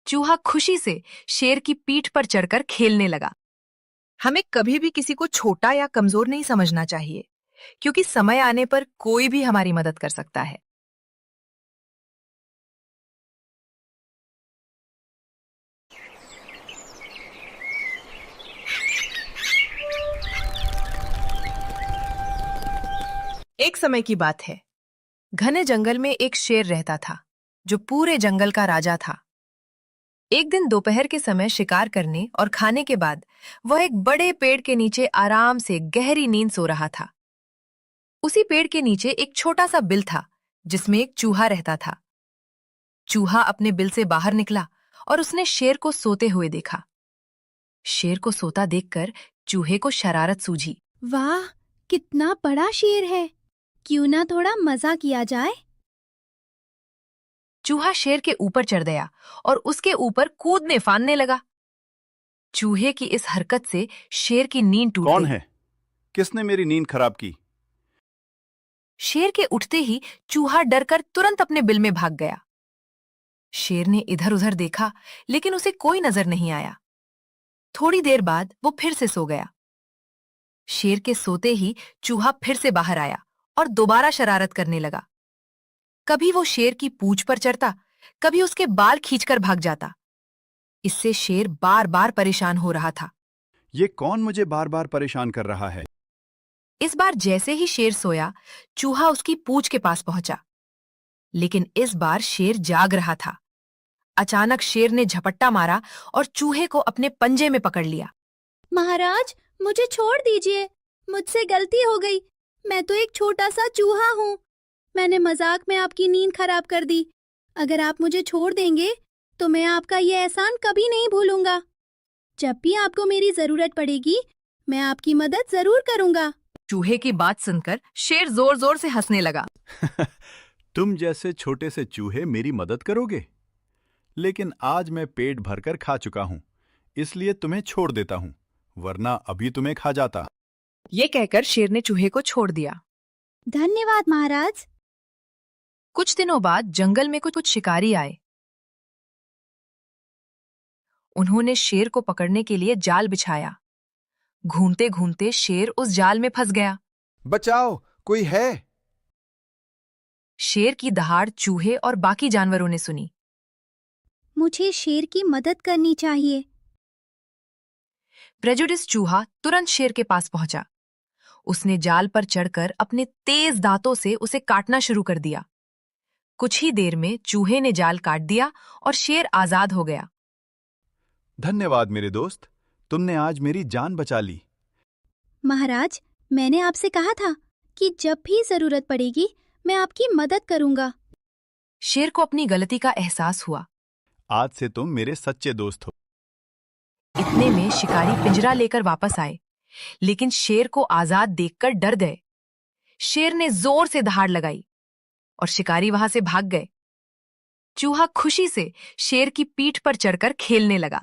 चूहा खुशी से शेर की पीठ पर चढ़कर खेलने लगा। हमें कभी भी किसी को छोटा या कमजोर नहीं समझना चाहिए, क्योंकि समय आने पर कोई भी हमारी मदद कर सकता है। एक समय की बात है। घने जंगल में एक शेर रहता था, जो पूरे जंगल का राजा था। एक दिन दोपहर के समय शिकार करने और खाने के बाद वह एक बड़े पेड़ के नीचे आराम से गहरी नींद सो रहा था। उसी पेड़ के नीचे एक छोटा सा बिल था, जिसमें एक चूहा रहता था। चूहा अपने बिल से बाहर निकला और उसने शेर को सोते हुए देखा। शेर को सोता देखकर चूहे को शरारत सूझी। वाह, कितना बड़ा शेर है! क्यों ना थोड़ा मजा किया जाए। चूहा शेर के ऊपर चढ़ गया और उसके ऊपर कूदने फांदने लगा। चूहे की इस हरकत से शेर की नींद टूट कौन गई। है? किसने मेरी नींद खराब की? शेर के उठते ही चूहा डरकर तुरंत अपने बिल में भाग गया। शेर ने इधर उधर देखा, लेकिन उसे कोई नजर नहीं आया। थोड़ी देर बाद वो फिर से सो गया। शेर के सोते ही चूहा फिर से बाहर आया और दोबारा शरारत करने लगा। कभी वो शेर की पूंछ पर चढ़ता, कभी उसके बाल खींचकर भाग जाता। इससे शेर बार बार परेशान हो रहा था। ये कौन मुझे बार बार परेशान कर रहा है? इस बार जैसे ही शेर सोया, चूहा उसकी पूंछ के पास पहुंचा। लेकिन इस बार शेर जाग रहा था। अचानक शेर ने झपट्टा मारा और चूहे को अपने पंजे में पकड़ लिया। महाराज, मुझे छोड़ दीजिए। मुझसे गलती हो गई। मैं तो एक छोटा सा चूहा हूँ। मैंने मजाक में आपकी नींद खराब कर दी। अगर आप मुझे छोड़ देंगे तो मैं आपका ये एहसान कभी नहीं भूलूंगा। जब भी आपको मेरी जरूरत पड़ेगी मैं आपकी मदद जरूर करूंगा। चूहे की बात सुनकर शेर जोर जोर से हंसने लगा। तुम जैसे छोटे से चूहे मेरी मदद करोगे? लेकिन आज मैं पेट भरकर खा चुका हूं, इसलिए तुम्हें छोड़ देता हूं, वरना अभी तुम्हें खा जाता। ये कहकर शेर ने चूहे को छोड़ दिया। धन्यवाद महाराज। कुछ दिनों बाद जंगल में कुछ शिकारी आए। उन्होंने शेर को पकड़ने के लिए जाल बिछाया। घूमते घूमते शेर उस जाल में फंस गया। बचाओ, कोई है? शेर की दहाड़ चूहे और बाकी जानवरों ने सुनी। मुझे शेर की मदद करनी चाहिए। प्रेजुडिस चूहा तुरंत शेर के पास पहुंचा। उसने जाल पर चढ़कर अपने तेज दांतों से उसे काटना शुरू कर दिया। कुछ ही देर में चूहे ने जाल काट दिया और शेर आजाद हो गया। धन्यवाद मेरे दोस्त, तुमने आज मेरी जान बचा ली। महाराज, मैंने आपसे कहा था कि जब भी जरूरत पड़ेगी मैं आपकी मदद करूंगा। शेर को अपनी गलती का एहसास हुआ। आज से तुम मेरे सच्चे दोस्त हो। इतने में शिकारी पिंजरा लेकर वापस आए, लेकिन शेर को आजाद देखकर डर गए। शेर ने जोर से दहाड़ लगाई और शिकारी वहां से भाग गए। चूहा खुशी से शेर की पीठ पर चढ़कर खेलने लगा।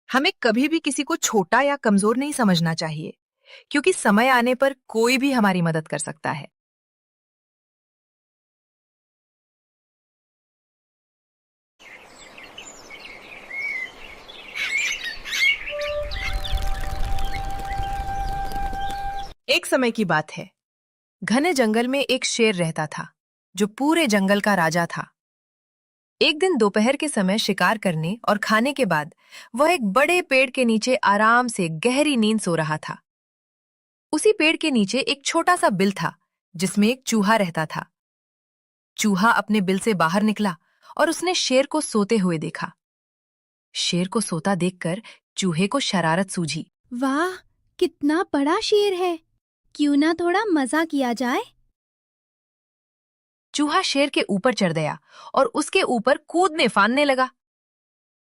हमें कभी भी किसी को छोटा या कमजोर नहीं समझना चाहिए, क्योंकि समय आने पर कोई भी हमारी मदद कर सकता है। एक समय की बात है। घने जंगल में एक शेर रहता था, जो पूरे जंगल का राजा था। एक दिन दोपहर के समय शिकार करने और खाने के बाद वह एक बड़े पेड़ के नीचे आराम से गहरी नींद सो रहा था। उसी पेड़ के नीचे एक छोटा सा बिल था, जिसमें एक चूहा रहता था। चूहा अपने बिल से बाहर निकला और उसने शेर को सोते हुए देखा। शेर को सोता देखकर चूहे को शरारत सूझी। वाह, कितना बड़ा शेर है। क्यों ना थोड़ा मजा किया जाए। चूहा शेर के ऊपर चढ़ गया और उसके ऊपर कूदने फांदने लगा।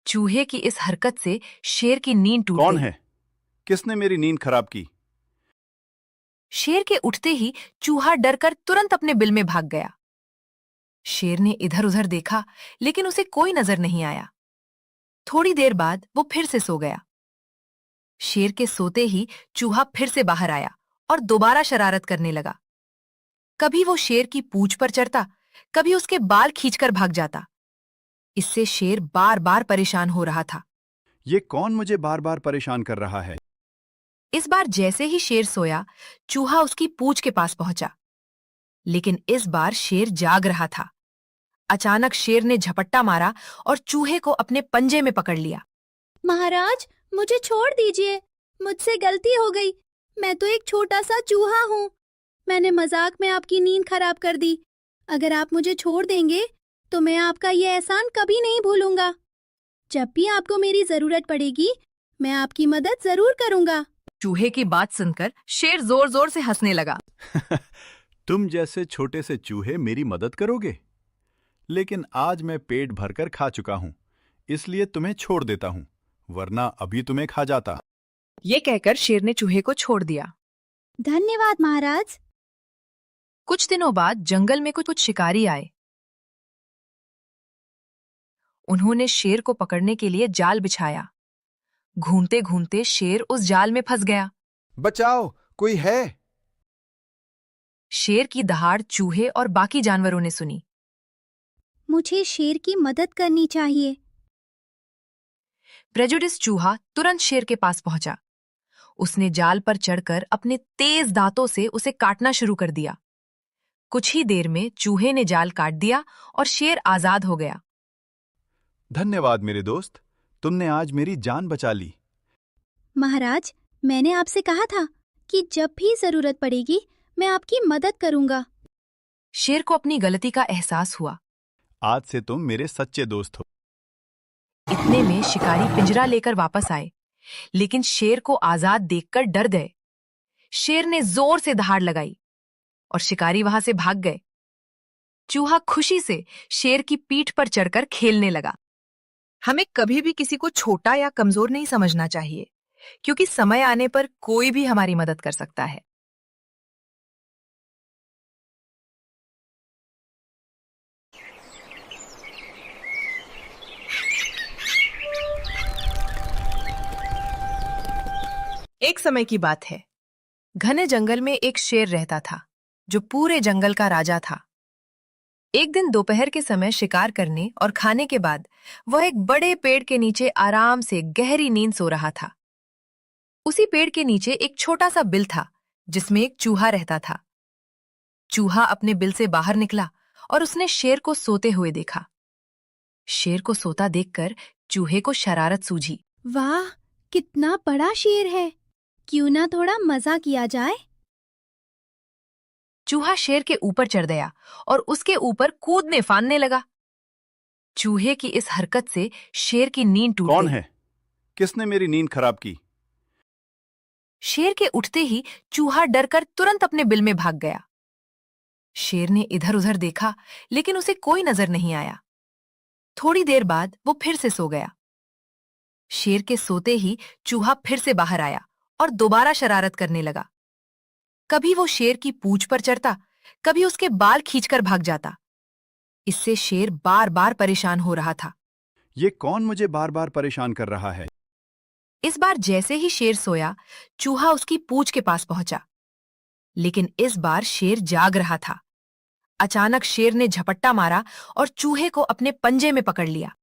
चूहे की इस हरकत से शेर की नींद टूट कौन गई। है? किसने मेरी नींद खराब की? शेर के उठते ही चूहा डरकर तुरंत अपने बिल में भाग गया। शेर ने इधर उधर देखा, लेकिन उसे कोई नजर नहीं आया। थोड़ी देर बाद वो फिर से सो गया। शेर के सोते ही चूहा फिर से बाहर आया और दोबारा शरारत करने लगा। कभी वो शेर की पूंछ पर चढ़ता, कभी उसके बाल खींचकर भाग जाता। इससे शेर बार बार परेशान हो रहा था। ये कौन मुझे बार बार परेशान कर रहा है? इस बार जैसे ही शेर सोया, चूहा उसकी पूंछ के पास पहुंचा। लेकिन इस बार शेर जाग रहा था। अचानक शेर ने झपट्टा मारा और चूहे को अपने पंजे में पकड़ लिया। महाराज, मुझे छोड़ दीजिए। मुझसे गलती हो गई। मैं तो एक छोटा सा चूहा हूँ। मैंने मजाक में आपकी नींद खराब कर दी। अगर आप मुझे छोड़ देंगे तो मैं आपका ये एहसान कभी नहीं भूलूंगा। जब भी आपको मेरी जरूरत पड़ेगी, मैं आपकी मदद जरूर करूंगा। चूहे की बात सुनकर शेर जोर जोर से हंसने लगा। तुम जैसे छोटे से चूहे मेरी मदद करोगे? लेकिन आज मैं पेट भरकर खा चुका हूं, इसलिए तुम्हें छोड़ देता हूं, वरना अभी तुम्हें खा जाता। ये कहकर शेर ने चूहे को छोड़ दिया। धन्यवाद महाराज। कुछ दिनों बाद जंगल में कुछ शिकारी आए। उन्होंने शेर को पकड़ने के लिए जाल बिछाया। घूमते घूमते शेर उस जाल में फंस गया। बचाओ, कोई है? शेर की दहाड़ चूहे और बाकी जानवरों ने सुनी। मुझे शेर की मदद करनी चाहिए। प्रेजुडिस चूहा तुरंत शेर के पास पहुंचा। उसने जाल पर चढ़कर अपने तेज दांतों से उसे काटना शुरू कर दिया। कुछ ही देर में चूहे ने जाल काट दिया और शेर आजाद हो गया। धन्यवाद मेरे दोस्त, तुमने आज मेरी जान बचा ली। महाराज, मैंने आपसे कहा था कि जब भी जरूरत पड़ेगी मैं आपकी मदद करूंगा। शेर को अपनी गलती का एहसास हुआ। आज से तुम मेरे सच्चे दोस्त हो। इतने में शिकारी पिंजरा लेकर वापस आए, लेकिन शेर को आजाद देखकर डर गए। शेर ने जोर से दहाड़ लगाई और शिकारी वहां से भाग गए। चूहा खुशी से शेर की पीठ पर चढ़कर खेलने लगा। हमें कभी भी किसी को छोटा या कमजोर नहीं समझना चाहिए, क्योंकि समय आने पर कोई भी हमारी मदद कर सकता है। एक समय की बात है। घने जंगल में एक शेर रहता था, जो पूरे जंगल का राजा था। एक दिन दोपहर के समय शिकार करने और खाने के बाद वह एक बड़े पेड़ के नीचे आराम से गहरी नींद सो रहा था। उसी पेड़ के नीचे एक छोटा सा बिल था, जिसमें एक चूहा रहता था। चूहा अपने बिल से बाहर निकला और उसने शेर को सोते हुए देखा। शेर को सोता देखकर चूहे को शरारत सूझी। वाह, कितना बड़ा शेर है। क्यों ना थोड़ा मजा किया जाए। चूहा शेर के ऊपर चढ़ गया और उसके ऊपर कूदने फांदने लगा। चूहे की इस हरकत से शेर की नींद टूट कौन गई। है? किसने मेरी नींद खराब की? शेर के उठते ही चूहा डरकर तुरंत अपने बिल में भाग गया। शेर ने इधर उधर देखा, लेकिन उसे कोई नजर नहीं आया। थोड़ी देर बाद वो फिर से सो गया। शेर के सोते ही चूहा फिर से बाहर आया और दोबारा शरारत करने लगा। कभी वो शेर की पूंछ पर चढ़ता, कभी उसके बाल खींचकर भाग जाता। इससे शेर बार बार परेशान हो रहा था। ये कौन मुझे बार बार परेशान कर रहा है? इस बार जैसे ही शेर सोया, चूहा उसकी पूंछ के पास पहुंचा। लेकिन इस बार शेर जाग रहा था। अचानक शेर ने झपट्टा मारा और चूहे को अपने पंजे में पकड़ लिया।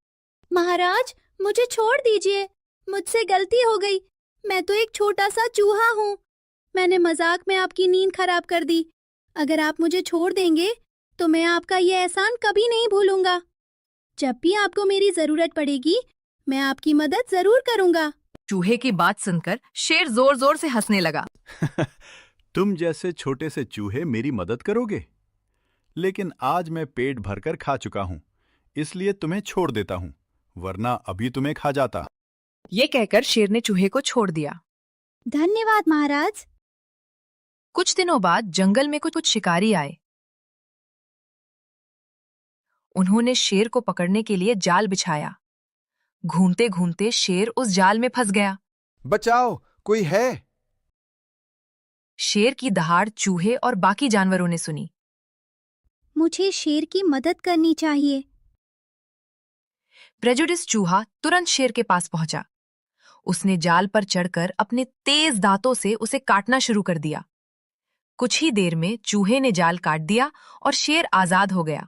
महाराज, मुझे छोड़ दीजिए। मुझसे गलती हो गई। मैं तो एक छोटा सा चूहा हूँ। मैंने मजाक में आपकी नींद खराब कर दी। अगर आप मुझे छोड़ देंगे तो मैं आपका ये एहसान कभी नहीं भूलूंगा। जब भी आपको मेरी जरूरत पड़ेगी, मैं आपकी मदद जरूर करूंगा। चूहे की बात सुनकर शेर जोर जोर से हंसने लगा। तुम जैसे छोटे से चूहे मेरी मदद करोगे? लेकिन आज मैं पेट भरकर खा चुका हूं, इसलिए तुम्हें छोड़ देता हूँ, वरना अभी तुम्हें खा जाता। ये कहकर शेर ने चूहे को छोड़ दिया। धन्यवाद महाराज। कुछ दिनों बाद जंगल में कुछ शिकारी आए। उन्होंने शेर को पकड़ने के लिए जाल बिछाया। घूमते घूमते शेर उस जाल में फंस गया। बचाओ, कोई है? शेर की दहाड़ चूहे और बाकी जानवरों ने सुनी। मुझे शेर की मदद करनी चाहिए। प्रेजुडिस चूहा तुरंत शेर के पास पहुंचा। उसने जाल पर चढ़कर अपने तेज दांतों से उसे काटना शुरू कर दिया। कुछ ही देर में चूहे ने जाल काट दिया और शेर आजाद हो गया।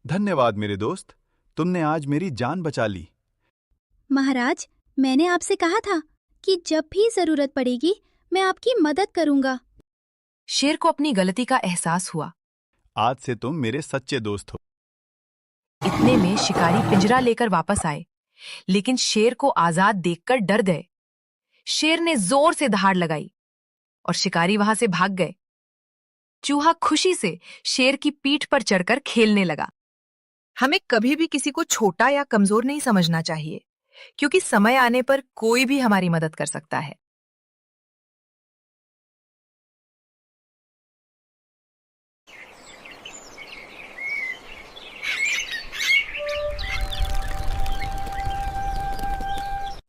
धन्यवाद मेरे दोस्त, तुमने आज मेरी जान बचा ली। महाराज, मैंने आपसे कहा था कि जब भी जरूरत पड़ेगी मैं आपकी मदद करूंगा। शेर को अपनी गलती का एहसास हुआ। आज से तुम मेरे सच्चे दोस्त हो। इतने में शिकारी पिंजरा लेकर वापस आए, लेकिन शेर को आजाद देखकर डर गए। शेर ने जोर से दहाड़ लगाई और शिकारी वहां से भाग गए। चूहा खुशी से शेर की पीठ पर चढ़कर खेलने लगा। हमें कभी भी किसी को छोटा या कमजोर नहीं समझना चाहिए, क्योंकि समय आने पर कोई भी हमारी मदद कर सकता है।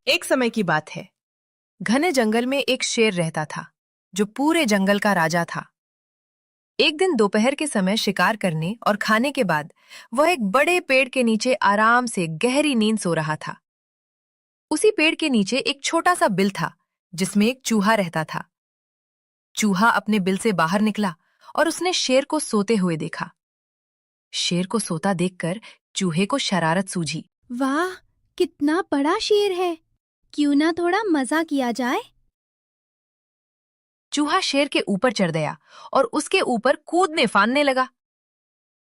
एक समय की बात है। घने जंगल में एक शेर रहता था, जो पूरे जंगल का राजा था। एक दिन दोपहर के समय शिकार करने और खाने के बाद वह एक बड़े पेड़ के नीचे आराम से गहरी नींद सो रहा था। उसी पेड़ के नीचे एक छोटा सा बिल था, जिसमें एक चूहा रहता था। चूहा अपने बिल से बाहर निकला और उसने शेर को सोते हुए देखा। शेर को सोता देखकर चूहे को शरारत सूझी। वाह, कितना बड़ा शेर है! क्यों ना थोड़ा मजा किया जाए। चूहा शेर के ऊपर चढ़ गया और उसके ऊपर कूदने फांदने लगा।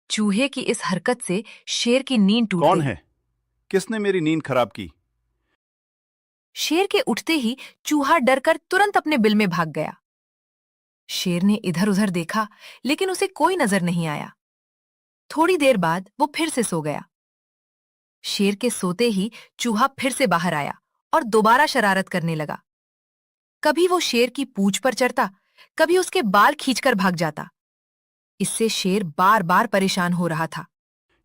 चूहे की इस हरकत से शेर की नींद टूट कौन गई। है? किसने मेरी नींद खराब की? शेर के उठते ही चूहा डरकर तुरंत अपने बिल में भाग गया। शेर ने इधर उधर देखा, लेकिन उसे कोई नजर नहीं आया। थोड़ी देर बाद वो फिर से सो गया। शेर के सोते ही चूहा फिर से बाहर आया और दोबारा शरारत करने लगा। कभी वो शेर की पूंछ पर चढ़ता, कभी उसके बाल खींचकर भाग जाता। इससे शेर बार बार परेशान हो रहा था।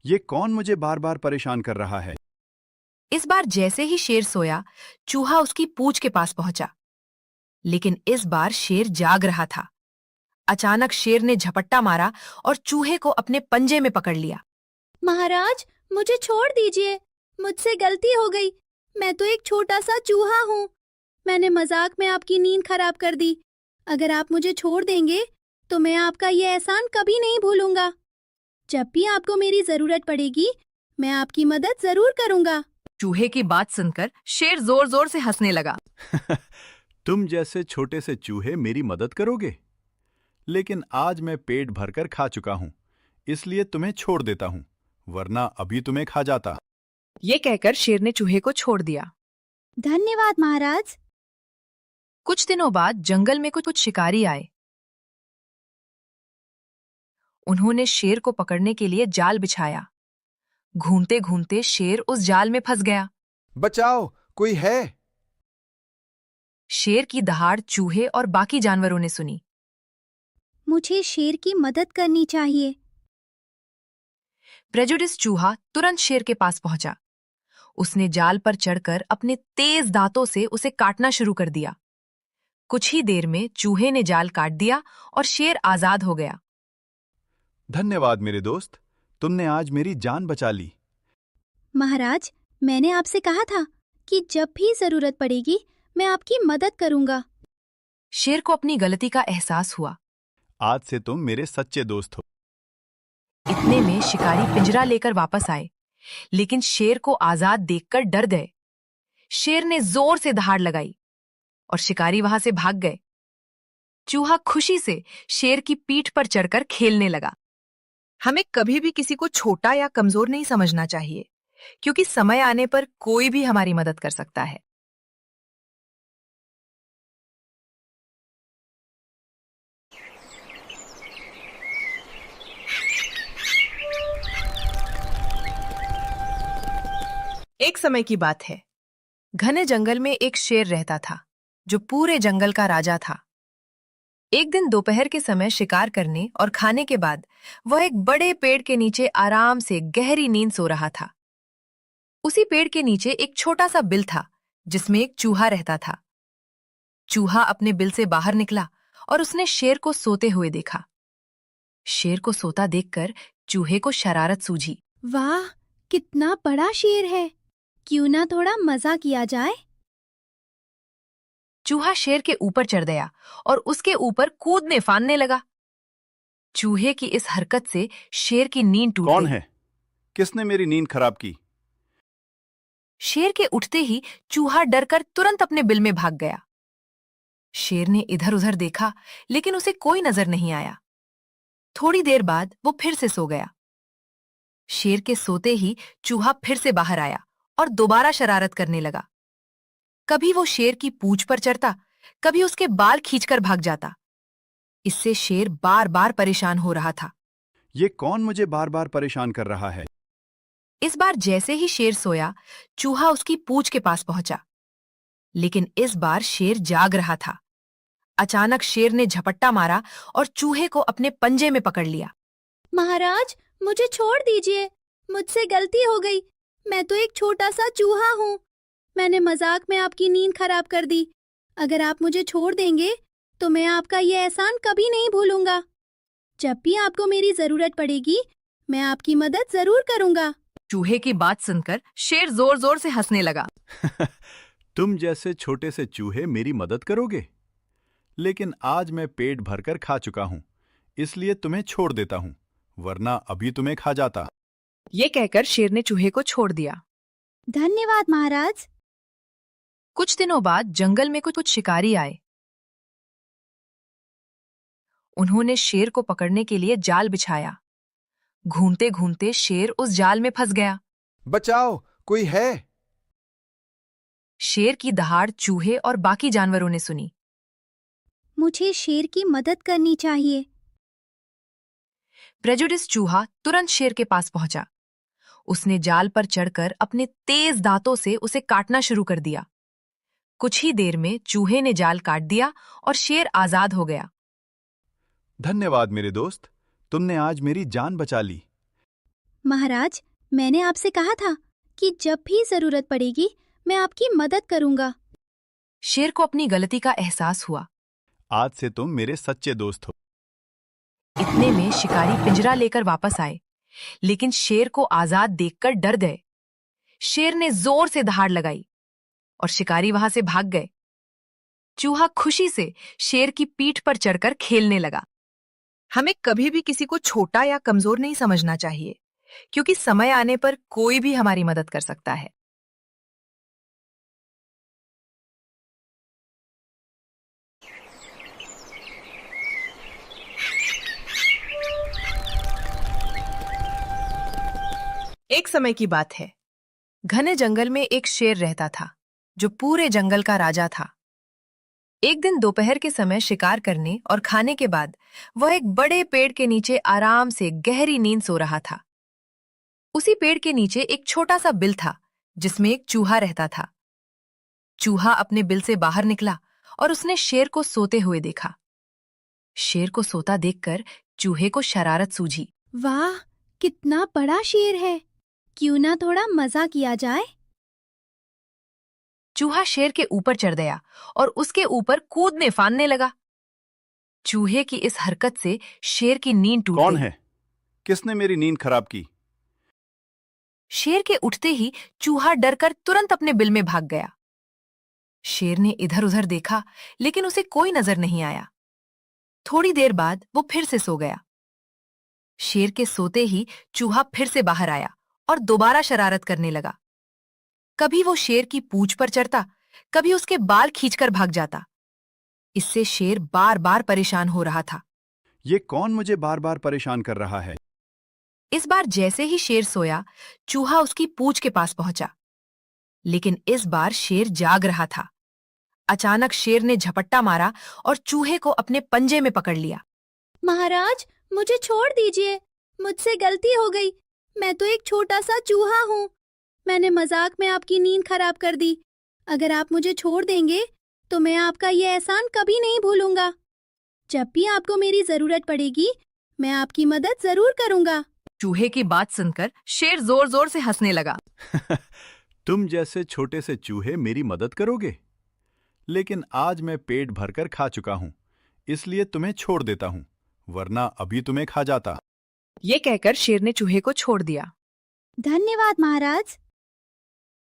ये कौन मुझे बार बार परेशान कर रहा है? इस बार जैसे ही शेर सोया, चूहा उसकी पूंछ के पास पहुंचा। लेकिन इस बार शेर जाग रहा था। अचानक शेर ने झपट्टा मारा और चूहे को अपने पंजे में पकड़ लिया। महाराज, मुझे छोड़ दीजिए। मुझसे गलती हो गई। मैं तो एक छोटा सा चूहा हूँ। मैंने मजाक में आपकी नींद खराब कर दी। अगर आप मुझे छोड़ देंगे तो मैं आपका ये एहसान कभी नहीं भूलूंगा। जब भी आपको मेरी जरूरत पड़ेगी मैं आपकी मदद जरूर करूंगा। चूहे की बात सुनकर शेर जोर जोर से हंसने लगा। तुम जैसे छोटे से चूहे मेरी मदद करोगे? लेकिन आज मैं पेट भरकर खा चुका हूँ, इसलिए तुम्हें छोड़ देता हूँ, वरना अभी तुम्हें खा जाता। ये कहकर शेर ने चूहे को छोड़ दिया। धन्यवाद महाराज। कुछ दिनों बाद जंगल में कुछ शिकारी आए। उन्होंने शेर को पकड़ने के लिए जाल बिछाया। घूमते घूमते शेर उस जाल में फंस गया। बचाओ, कोई है? शेर की दहाड़ चूहे और बाकी जानवरों ने सुनी। मुझे शेर की मदद करनी चाहिए। प्रेजुडिस चूहा तुरंत शेर के पास पहुंचा। उसने जाल पर चढ़कर अपने तेज दांतों से उसे काटना शुरू कर दिया। कुछ ही देर में चूहे ने जाल काट दिया और शेर आजाद हो गया। धन्यवाद मेरे दोस्त, तुमने आज मेरी जान बचा ली। महाराज, मैंने आपसे कहा था कि जब भी जरूरत पड़ेगी मैं आपकी मदद करूंगा। शेर को अपनी गलती का एहसास हुआ। आज से तुम मेरे सच्चे दोस्त हो। इतने में शिकारी पिंजरा लेकर वापस आए, लेकिन शेर को आजाद देखकर डर गए। शेर ने जोर से दहाड़ लगाई और शिकारी वहां से भाग गए। चूहा खुशी से शेर की पीठ पर चढ़कर खेलने लगा। हमें कभी भी किसी को छोटा या कमजोर नहीं समझना चाहिए, क्योंकि समय आने पर कोई भी हमारी मदद कर सकता है। एक समय की बात है। घने जंगल में एक शेर रहता था जो पूरे जंगल का राजा था। एक दिन दोपहर के समय शिकार करने और खाने के बाद वह एक बड़े पेड़ के नीचे आराम से गहरी नींद सो रहा था। उसी पेड़ के नीचे एक छोटा सा बिल था जिसमें एक चूहा रहता था। चूहा अपने बिल से बाहर निकला और उसने शेर को सोते हुए देखा। शेर को सोता देखकर चूहे को शरारत सूझी। वाह, कितना बड़ा शेर है। क्यों ना थोड़ा मजा किया जाए। चूहा शेर के ऊपर चढ़ गया और उसके ऊपर कूदने फांदने लगा। चूहे की इस हरकत से शेर की नींद टूट कौन गई। है? किसने मेरी नींद खराब की? शेर के उठते ही चूहा डरकर तुरंत अपने बिल में भाग गया। शेर ने इधर उधर देखा लेकिन उसे कोई नजर नहीं आया। थोड़ी देर बाद वो फिर से सो गया। शेर के सोते ही चूहा फिर से बाहर आया और दोबारा शरारत करने लगा। कभी वो शेर की पूंछ पर चढ़ता, कभी उसके बाल खींचकर भाग जाता। इससे शेर बार बार परेशान हो रहा था। ये कौन मुझे बार बार परेशान कर रहा है? इस बार जैसे ही शेर सोया, चूहा उसकी पूंछ के पास पहुंचा। लेकिन इस बार शेर जाग रहा था। अचानक शेर ने झपट्टा मारा और चूहे को अपने पंजे में पकड़ लिया। महाराज, मुझे छोड़ दीजिए। मुझसे गलती हो गई। मैं तो एक छोटा सा चूहा हूँ। मैंने मजाक में आपकी नींद खराब कर दी। अगर आप मुझे छोड़ देंगे तो मैं आपका ये एहसान कभी नहीं भूलूंगा। जब भी आपको मेरी जरूरत पड़ेगी, मैं आपकी मदद जरूर करूंगा। चूहे की बात सुनकर शेर जोर जोर से हंसने लगा। तुम जैसे छोटे से चूहे मेरी मदद करोगे? लेकिन आज मैं पेट भरकर खा चुका हूं, इसलिए तुम्हें छोड़ देता हूं, वरना अभी तुम्हें खा जाता। ये कहकर शेर ने चूहे को छोड़ दिया। धन्यवाद महाराज। कुछ दिनों बाद जंगल में कुछ शिकारी आए। उन्होंने शेर को पकड़ने के लिए जाल बिछाया। घूमते घूमते शेर उस जाल में फंस गया। बचाओ, कोई है? शेर की दहाड़ चूहे और बाकी जानवरों ने सुनी। मुझे शेर की मदद करनी चाहिए। प्रेजुडिस चूहा तुरंत शेर के पास पहुंचा। उसने जाल पर चढ़कर अपने तेज दांतों से उसे काटना शुरू कर दिया। कुछ ही देर में चूहे ने जाल काट दिया और शेर आजाद हो गया। धन्यवाद मेरे दोस्त, तुमने आज मेरी जान बचा ली। महाराज, मैंने आपसे कहा था कि जब भी जरूरत पड़ेगी मैं आपकी मदद करूंगा। शेर को अपनी गलती का एहसास हुआ। आज से तुम मेरे सच्चे दोस्त हो। इतने में शिकारी पिंजरा लेकर वापस आए, लेकिन शेर को आजाद देखकर डर गए। शेर ने जोर से दहाड़ लगाई और शिकारी वहां से भाग गए। चूहा खुशी से शेर की पीठ पर चढ़कर खेलने लगा। हमें कभी भी किसी को छोटा या कमजोर नहीं समझना चाहिए, क्योंकि समय आने पर कोई भी हमारी मदद कर सकता है। एक समय की बात है। घने जंगल में एक शेर रहता था जो पूरे जंगल का राजा था। एक दिन दोपहर के समय शिकार करने और खाने के बाद वह एक बड़े पेड़ के नीचे आराम से गहरी नींद सो रहा था। उसी पेड़ के नीचे एक छोटा सा बिल था जिसमें एक चूहा रहता था। चूहा अपने बिल से बाहर निकला और उसने शेर को सोते हुए देखा। शेर को सोता देखकर चूहे को शरारत सूझी। वाह, कितना बड़ा शेर है। क्यों ना थोड़ा मजा किया जाए। चूहा शेर के ऊपर चढ़ गया और उसके ऊपर कूदने फांदने लगा। चूहे की इस हरकत से शेर की नींद टूट कौन गई। है? किसने मेरी नींद खराब की? शेर के उठते ही चूहा डरकर तुरंत अपने बिल में भाग गया। शेर ने इधर उधर देखा लेकिन उसे कोई नजर नहीं आया। थोड़ी देर बाद वो फिर से सो गया। शेर के सोते ही चूहा फिर से बाहर आया और दोबारा शरारत करने लगा। कभी वो शेर की पूंछ पर चढ़ता, कभी उसके बाल खींचकर भाग जाता। इससे शेर बार बार परेशान हो रहा था। ये कौन मुझे बार बार परेशान कर रहा है? इस बार जैसे ही शेर सोया, चूहा उसकी पूंछ के पास पहुंचा। लेकिन इस बार शेर जाग रहा था। अचानक शेर ने झपट्टा मारा और चूहे को अपने पंजे में पकड़ लिया। महाराज, मुझे छोड़ दीजिए। मुझसे गलती हो गई। मैं तो एक छोटा सा चूहा हूँ। मैंने मजाक में आपकी नींद खराब कर दी। अगर आप मुझे छोड़ देंगे तो मैं आपका ये एहसान कभी नहीं भूलूंगा। जब भी आपको मेरी जरूरत पड़ेगी मैं आपकी मदद जरूर करूंगा। चूहे की बात सुनकर शेर जोर जोर से हंसने लगा। तुम जैसे छोटे से चूहे मेरी मदद करोगे? लेकिन आज मैं पेट भरकर खा चुका हूं, इसलिए तुम्हें छोड़ देता हूं, वरना अभी तुम्हें खा जाता। ये कहकर शेर ने चूहे को छोड़ दिया। धन्यवाद महाराज।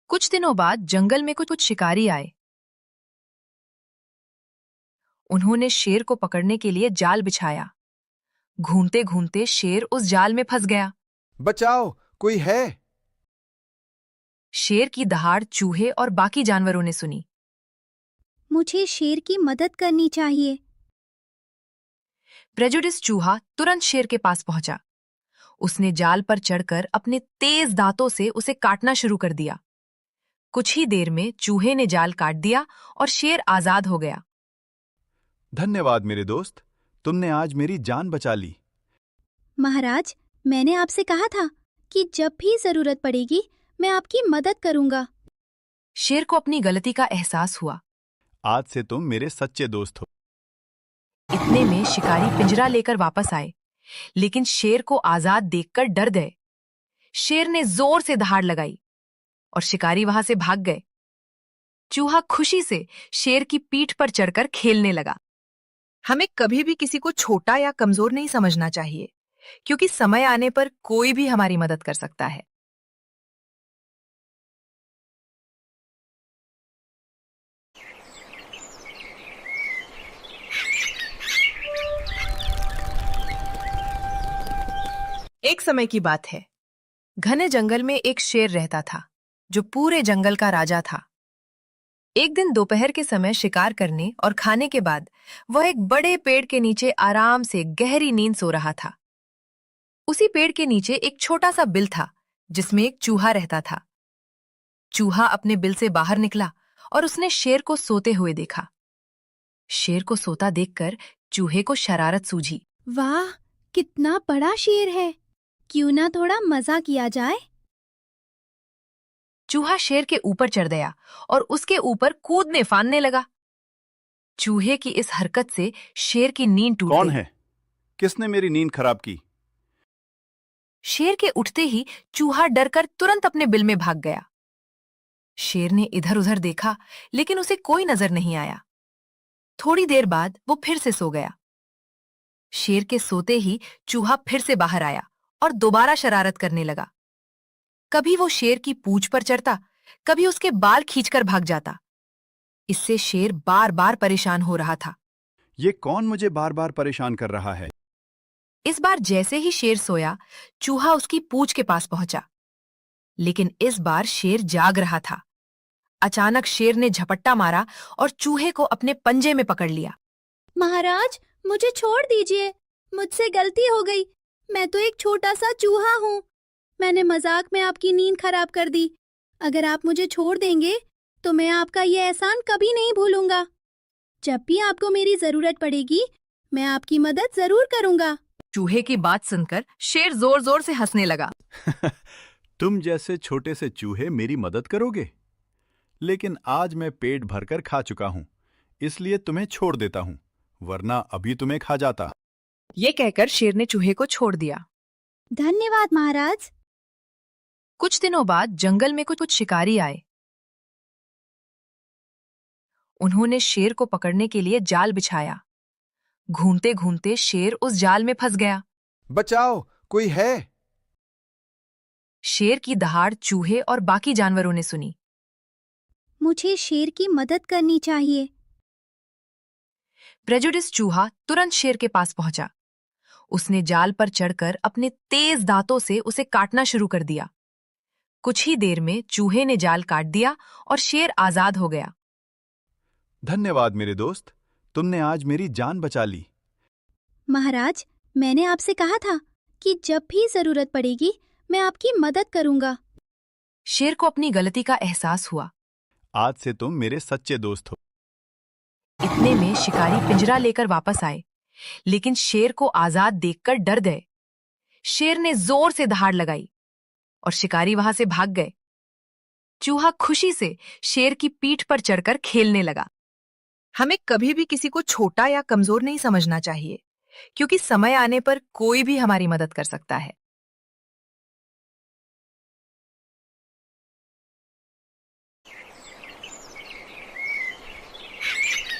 कुछ दिनों बाद जंगल में कुछ शिकारी आए। उन्होंने शेर को पकड़ने के लिए जाल बिछाया। घूमते घूमते शेर उस जाल में फंस गया। बचाओ, कोई है? शेर की दहाड़ चूहे और बाकी जानवरों ने सुनी। मुझे शेर की मदद करनी चाहिए। प्रेजुडिस चूहा तुरंत शेर के पास पहुंचा। उसने जाल पर चढ़कर अपने तेज दांतों से उसे काटना शुरू कर दिया। कुछ ही देर में चूहे ने जाल काट दिया और शेर आजाद हो गया। धन्यवाद मेरे दोस्त, तुमने आज मेरी जान बचा ली। महाराज, मैंने आपसे कहा था कि जब भी जरूरत पड़ेगी मैं आपकी मदद करूंगा। शेर को अपनी गलती का एहसास हुआ। आज से तुम मेरे सच्चे दोस्त हो। इतने में शिकारी पिंजरा लेकर वापस आए, लेकिन शेर को आजाद देखकर डर गए। शेर ने जोर से दहाड़ लगाई और शिकारी वहां से भाग गए। चूहा खुशी से शेर की पीठ पर चढ़कर खेलने लगा। हमें कभी भी किसी को छोटा या कमजोर नहीं समझना चाहिए, क्योंकि समय आने पर कोई भी हमारी मदद कर सकता है। एक समय की बात है। घने जंगल में एक शेर रहता था, जो पूरे जंगल का राजा था। एक दिन दोपहर के समय शिकार करने और खाने के बाद वह एक बड़े पेड़ के नीचे आराम से गहरी नींद सो रहा था। उसी पेड़ के नीचे एक छोटा सा बिल था, जिसमें एक चूहा रहता था। चूहा अपने बिल से बाहर निकला और उसने शेर को सोते हुए देखा। शेर को सोता देखकर चूहे को शरारत सूझी। वाह, कितना बड़ा शेर है! क्यों ना थोड़ा मजा किया जाए। चूहा शेर के ऊपर चढ़ गया और उसके ऊपर कूदने फांदने लगा। चूहे की इस हरकत से शेर की नींद टूट कौन गई। है? किसने मेरी नींद खराब की? शेर के उठते ही चूहा डरकर तुरंत अपने बिल में भाग गया। शेर ने इधर उधर देखा, लेकिन उसे कोई नजर नहीं आया। थोड़ी देर बाद वो फिर से सो गया। शेर के सोते ही चूहा फिर से बाहर आया और दोबारा शरारत करने लगा। कभी वो शेर की पूंछ पर चढ़ता, कभी उसके बाल खींचकर भाग जाता। इससे शेर बार बार परेशान हो रहा था। ये कौन मुझे बार बार परेशान कर रहा है? इस बार जैसे ही शेर सोया, चूहा उसकी पूंछ के पास पहुंचा। लेकिन इस बार शेर जाग रहा था। अचानक शेर ने झपट्टा मारा और चूहे को अपने पंजे में पकड़ लिया। महाराज, मुझे छोड़ दीजिए। मुझसे गलती हो गई। मैं तो एक छोटा सा चूहा हूँ। मैंने मजाक में आपकी नींद खराब कर दी। अगर आप मुझे छोड़ देंगे तो मैं आपका ये एहसान कभी नहीं भूलूंगा। जब भी आपको मेरी जरूरत पड़ेगी मैं आपकी मदद जरूर करूंगा। चूहे की बात सुनकर शेर जोर जोर से हंसने लगा। तुम जैसे छोटे से चूहे मेरी मदद करोगे? लेकिन आज मैं पेट भरकर खा चुका हूं, इसलिए तुम्हें छोड़ देता हूं, वरना अभी तुम्हें खा जाता। ये कहकर शेर ने चूहे को छोड़ दिया। धन्यवाद महाराज। कुछ दिनों बाद जंगल में कुछ शिकारी आए। उन्होंने शेर को पकड़ने के लिए जाल बिछाया। घूमते घूमते शेर उस जाल में फंस गया। बचाओ, कोई है? शेर की दहाड़ चूहे और बाकी जानवरों ने सुनी। मुझे शेर की मदद करनी चाहिए। प्रेजुडिस चूहा तुरंत शेर के पास पहुंचा। उसने जाल पर चढ़कर अपने तेज दांतों से उसे काटना शुरू कर दिया। कुछ ही देर में चूहे ने जाल काट दिया और शेर आजाद हो गया। धन्यवाद मेरे दोस्त, तुमने आज मेरी जान बचा ली। महाराज, मैंने आपसे कहा था कि जब भी जरूरत पड़ेगी मैं आपकी मदद करूंगा। शेर को अपनी गलती का एहसास हुआ। आज से तुम मेरे सच्चे दोस्त हो। इतने में शिकारी पिंजरा लेकर वापस आए, लेकिन शेर को आजाद देखकर डर गए। शेर ने जोर से दहाड़ लगाई और शिकारी वहां से भाग गए। चूहा खुशी से शेर की पीठ पर चढ़कर खेलने लगा। हमें कभी भी किसी को छोटा या कमजोर नहीं समझना चाहिए, क्योंकि समय आने पर कोई भी हमारी मदद कर सकता है।